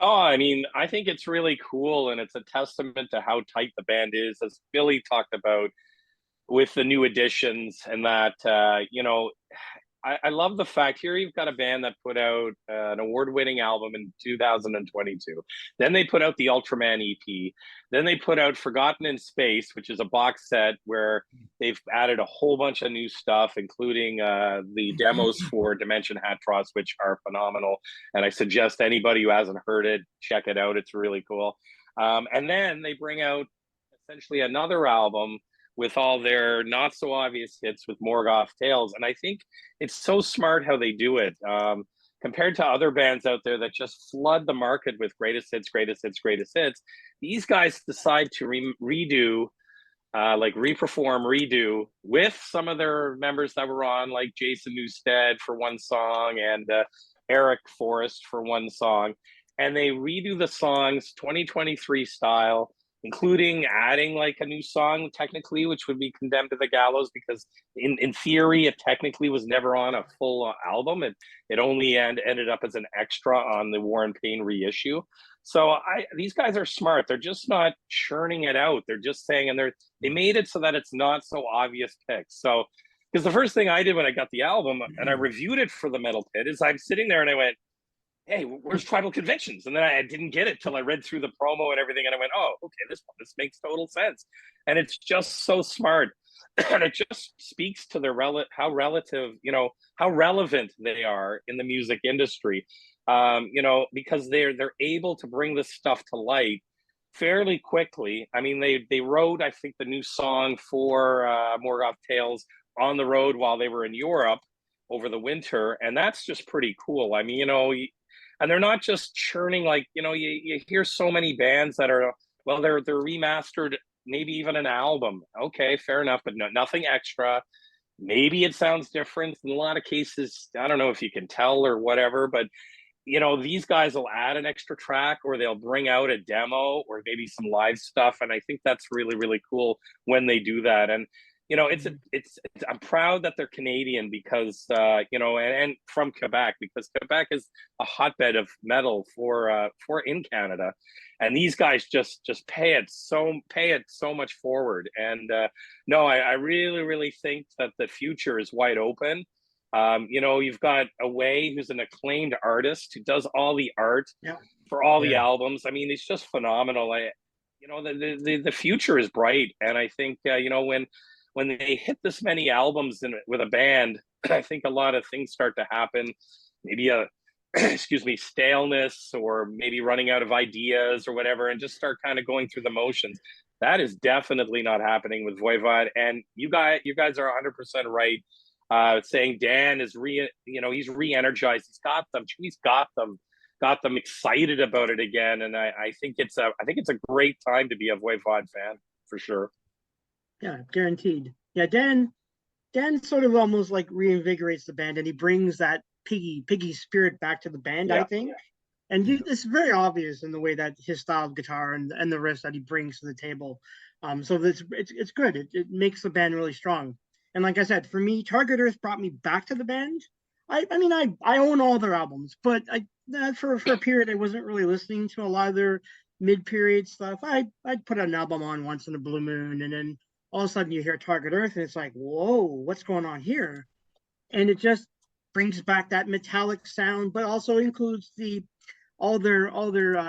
Oh, I mean, I think it's really cool, and it's a testament to how tight the band is, as Billy talked about with the new additions, and that, I love the fact here you've got a band that put out an award-winning album in 2022. Then they put out the Ultraman EP. Then they put out Forgotten in Space, which is a box set where they've added a whole bunch of new stuff, including the demos for Dimension Hatros, which are phenomenal. And I suggest anybody who hasn't heard it, check it out. It's really cool. And then they bring out essentially another album with all their not so obvious hits with Morgoth Tales. And I think it's so smart how they do it. Compared to other bands out there that just flood the market with greatest hits, greatest hits, greatest hits, these guys decide to redo, redo with some of their members that were on, like Jason Newsted for one song and Eric Forrest for one song. And they redo the songs 2023 style, including adding like a new song technically, which would be Condemned to the Gallows, because in theory, it technically was never on a full album. It only ended up as an extra on the War and Pain reissue. So these guys are smart. They're just not churning it out. They're just saying, and they made it so that it's not so obvious picks. So, because the first thing I did when I got the album and I reviewed it for the Metal Pit is I'm sitting there and I went, hey, where's Tribal Convictions? And then I didn't get it till I read through the promo and everything, and I went, oh, okay, this makes total sense. And it's just so smart. And it just speaks to their how relevant they are in the music industry. Because they're able to bring this stuff to light fairly quickly. I mean, they wrote, I think, the new song for Morgoth Tales on the road while they were in Europe over the winter, and that's just pretty cool. I mean, and they're not just churning, like, you hear so many bands that are, well, they're remastered, maybe even an album. Okay, fair enough, but nothing extra. Maybe it sounds different. In a lot of cases, I don't know if you can tell or whatever, but these guys will add an extra track, or they'll bring out a demo or maybe some live stuff. And I think that's really, really cool when they do that. And it's I'm proud that they're Canadian, because and from Quebec, because Quebec is a hotbed of metal for in Canada, and these guys just pay it so much forward. And I really, really think that the future is wide open. You've got Away, who's an acclaimed artist who does all the art for all the albums. I mean, it's just phenomenal. The future is bright, and I think when they hit this many albums with a band, I think a lot of things start to happen. Maybe a excuse me, staleness, or maybe running out of ideas or whatever, and just start kind of going through the motions. That is definitely not happening with Voivod. And you guys are 100% right. Saying Dan is he's re-energized. He's got them excited about it again. And I think it's a great time to be a Voivod fan for sure. Yeah, guaranteed. Yeah, Dan sort of almost like reinvigorates the band, and he brings that piggy spirit back to the band, I think. And it's very obvious in the way that his style of guitar and the riffs that he brings to the table. So it's good. It makes the band really strong. And like I said, for me, Target Earth brought me back to the band. I own all their albums, but for a period I wasn't really listening to a lot of their mid-period stuff. I'd put an album on once in a blue moon, and then all of a sudden you hear Target Earth, and it's like, whoa, what's going on here? And it just brings back that metallic sound, but also includes all their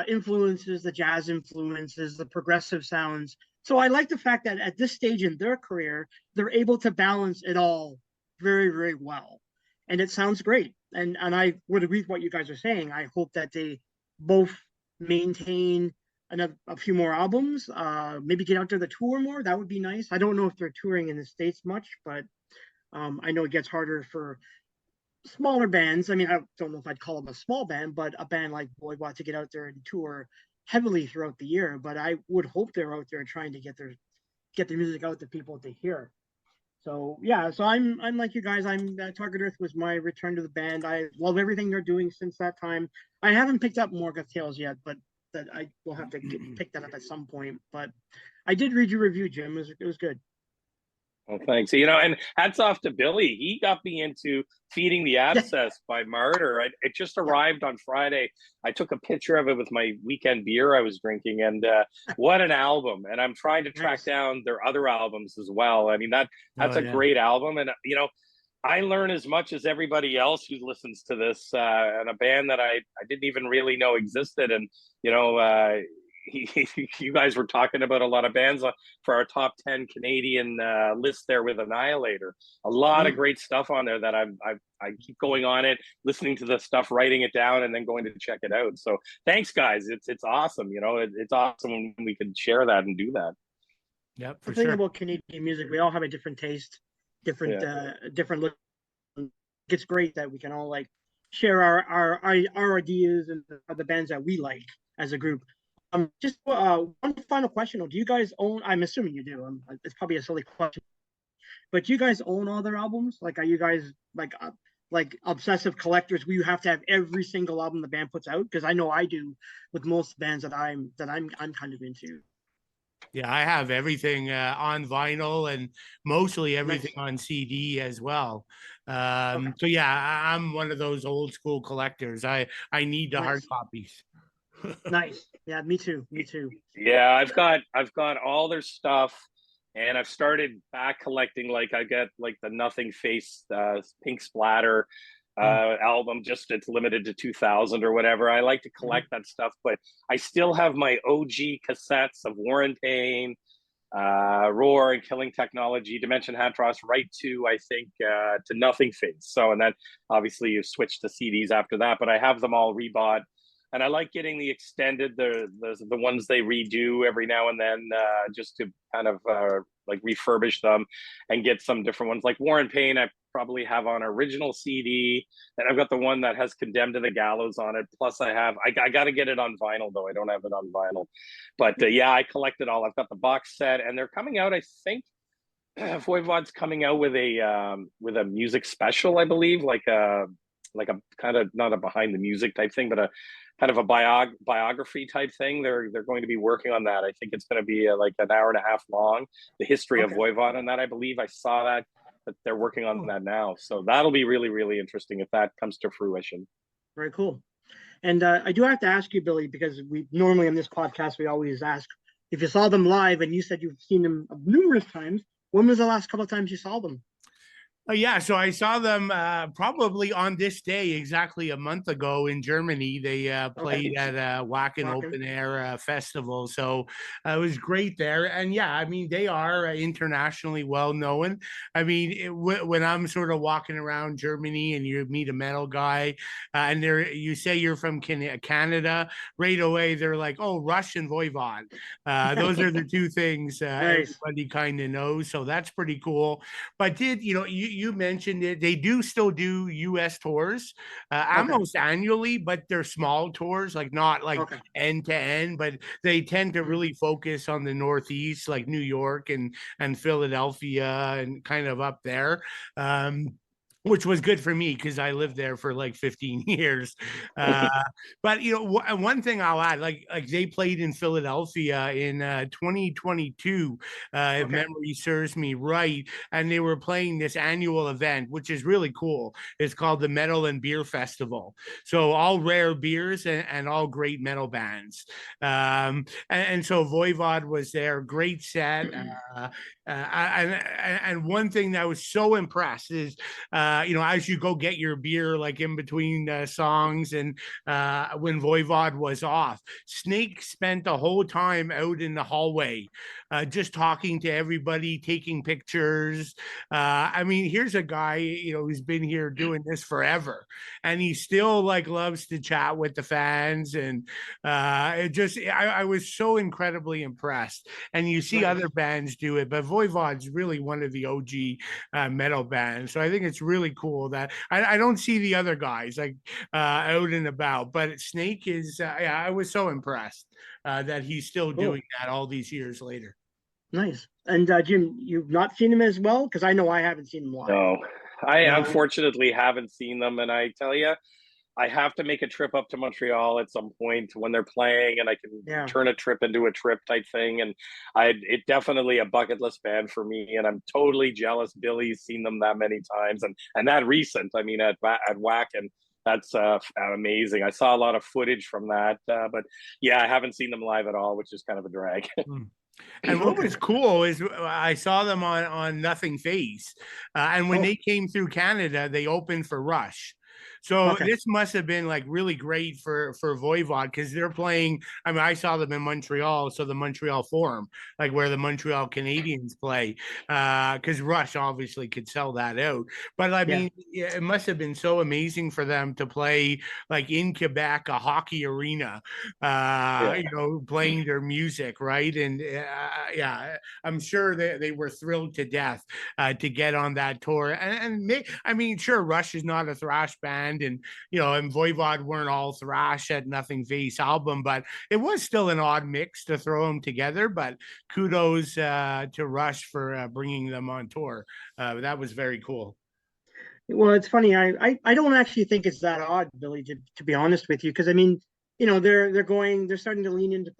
influences, the jazz influences, the progressive sounds. So I like the fact that at this stage in their career, they're able to balance it all very, very well. And it sounds great. And I would agree with what you guys are saying. I hope that they both maintain a few more albums, maybe get out to the tour more. That would be nice. I don't know if they're touring in the States much, but I know it gets harder for smaller bands. I mean, I don't know if I'd call them a small band, but a band like Voivod to get out there and tour heavily throughout the year. But I would hope they're out there trying to get their music out to people to hear. So yeah, so I'm like you guys. Target Earth was my return to the band. I love everything they're doing since that time. I haven't picked up Morgoth Tales yet, but that I will have to pick that up at some point. But I did read your review, Jim. It was good. Well, thanks. And hats off to Billy. He got me into Feeding the Abscess by Martyr. It just arrived on Friday. I took a picture of it with my weekend beer I was drinking, and what an album. And I'm trying to track down their other albums as well. I mean, that's a great album. And, I learn as much as everybody else who listens to this, and a band that I didn't even really know existed. And, you guys were talking about a lot of bands for our top 10 Canadian list there with Annihilator. A lot of great stuff on there that I keep going on it, listening to the stuff, writing it down, and then going to check it out. So thanks, guys. It's awesome. It's awesome when we can share that and do that. Yep, for the thing sure. about Canadian music, we all have a different taste, different look. It's great that we can all like share our ideas and the bands that we like as a group. Just one final question. Do you guys own? I'm assuming you do. It's probably a silly question, but do you guys own all their albums? Like, are you guys like obsessive collectors where you have to have every single album the band puts out? Because I know I do with most bands that I'm kind of into. Yeah, I have everything on vinyl and mostly everything on CD as well. So yeah, I'm one of those old school collectors. I need the hard copies. Nice. Yeah, me too. Yeah, I've got all their stuff, and I've started back collecting. Like I get like the Nothing Face Pink Splatter album, just it's limited to 2000 or whatever. I like to collect that stuff, but I still have my OG cassettes of War and Pain, Roar and Killing Technology, Dimension Hatros, right to I think to Nothing Face. So, and then obviously you switch to CDs after that, but I have them all rebought. And I like getting the extended, the ones they redo every now and then, just to kind of like refurbish them and get some different ones. Like War and Pain, I probably have on original CD, and I've got the one that has Condemned to the Gallows on it. Plus, I got to get it on vinyl though. I don't have it on vinyl, but yeah, I collect it all. I've got the box set, and they're coming out. I think Voivod's coming out with a music special, I believe, like a kind of not a behind the music type thing, but a kind of a biography type thing. They're going to be working on that. I think it's going to be like an hour and a half long, the history of Voivod on that. I believe I saw that they're working on that now. So that'll be really, really interesting if that comes to fruition. Very cool. And I do have to ask you, Billy, because we normally on this podcast, we always ask if you saw them live, and you said you've seen them numerous times. When was the last couple of times you saw them? Yeah, so I saw them probably on this day exactly a month ago in Germany. They played at Wacken Wacken. Open Air Festival, so it was great there. And yeah, I mean they are internationally well known. I mean, when I'm sort of walking around Germany and you meet a metal guy, and you say you're from Canada, right away they're like, "Oh, Rush and Voivod." Those are the two things Nice. everybody kind of knows. So that's pretty cool. But you mentioned it? They do still do U.S. tours Okay. almost annually, but they're small tours, like not like Okay. end to end. But they tend to Mhm. really focus on the Northeast, like New York and Philadelphia, and kind of up there. Which was good for me because I lived there for like 15 years. Uh, but one thing I'll add, like they played in Philadelphia in 2022, if Okay. memory serves me right, and they were playing this annual event, which is really cool. It's called the Metal and Beer Festival. So all rare beers and all great metal bands. And so Voivod was there, great set. And one thing that I was so impressed is as you go get your beer, like in between songs, and when Voivod was off, Snake spent the whole time out in the hallway, just talking to everybody, taking pictures. I mean, here's a guy, who's been here doing this forever, and he still like loves to chat with the fans, and I was so incredibly impressed. And you see Nice. other bands do it, but Voivod's really one of the OG metal bands. So I think it's really cool that I don't see the other guys like out and about, but Snake is. Yeah, I was so impressed that he's still Cool. doing that all these years later. Nice. And Jim, you've not seen him as well? Because I know I haven't seen him live. No, I No. unfortunately haven't seen them, and I tell you, I have to make a trip up to Montreal at some point when they're playing, and I can Yeah. turn a trip into a trip type thing. And it definitely a bucket list band for me, and I'm totally jealous. Billy's seen them that many times, and that recent. I mean, at Whack, and that's amazing. I saw a lot of footage from that, but yeah, I haven't seen them live at all, which is kind of a drag. Mm. And what was cool is I saw them on Nothing Face, and when Oh. they came through Canada, they opened for Rush. So Okay. this must have been like really great for Voivod because they're playing. I mean, I saw them in Montreal, so the Montreal Forum, like where the Montreal Canadiens play, because Rush obviously could sell that out. But I Yeah. mean, it must have been so amazing for them to play like in Quebec, a hockey arena, Yeah. playing their music, right? And yeah, I'm sure they were thrilled to death to get on that tour. I mean, sure, Rush is not a thrash band, and Voivod weren't all thrash at Nothing Face album, but it was still an odd mix to throw them together. But kudos to Rush for bringing them on tour. That was very cool. Well, it's funny. I don't actually think it's that odd, Billy, to be honest with you, because I mean, they're starting to lean into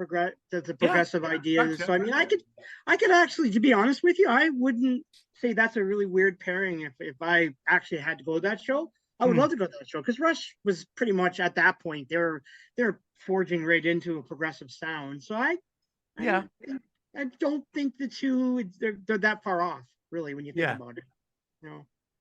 the progressive ideas. So I mean, I could actually, to be honest with you, I wouldn't say that's a really weird pairing if I actually had to go to that show. I would love to go to that show because Rush was pretty much at that point they're forging right into a progressive sound. So Yeah. I don't think the two they're that far off, really, when you think Yeah. about it.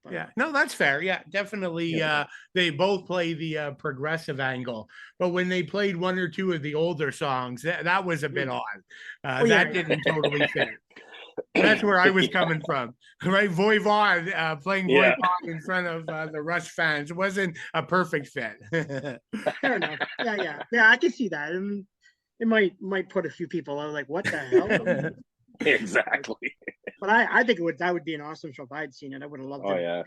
But, Yeah, no, that's fair. Yeah, definitely. Yeah. They both play the progressive angle, but when they played one or two of the older songs, that was a bit odd. Well, that yeah. didn't totally fit. That's where I was coming from, right? Voivod playing Yeah. Voivod in front of the Rush fans wasn't a perfect fit. Fair enough. Yeah. I can see that, and it might put a few people out like, what the hell? Exactly. But I think that would be an awesome show if I had seen it. I would have loved Oh it. yeah.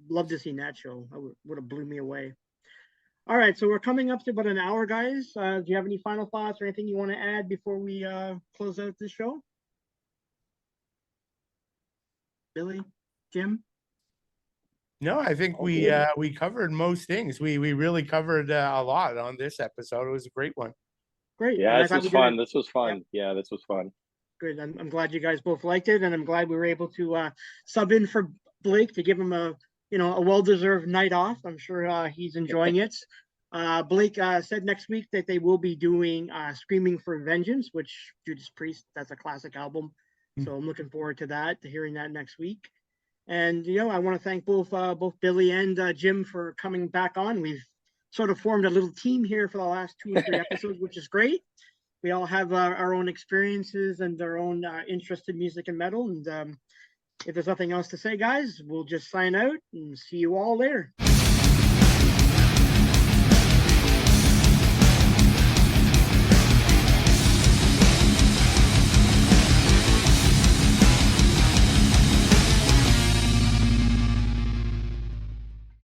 Loved to see that show. I would have blew me away. All right, so we're coming up to about an hour, guys. Do you have any final thoughts or anything you want to add before we close out this show? Billy, Jim? No, I think we covered most things. We really covered a lot on this episode. It was a great one. Great. Yeah, And this was fun. This was fun. Yeah, this was fun. Good. I'm glad you guys both liked it, and I'm glad we were able to sub in for Blake to give him a well-deserved night off. I'm sure he's enjoying it. Blake said next week that they will be doing "Screaming for Vengeance," which Judas Priest. That's a classic album, so I'm looking forward to hearing that next week. And I want to thank both Billy and Jim for coming back on. We've sort of formed a little team here for the last 2 or 3 episodes, which is great. We all have our own experiences and our own interest in music and metal. And if there's nothing else to say, guys, we'll just sign out and see you all later.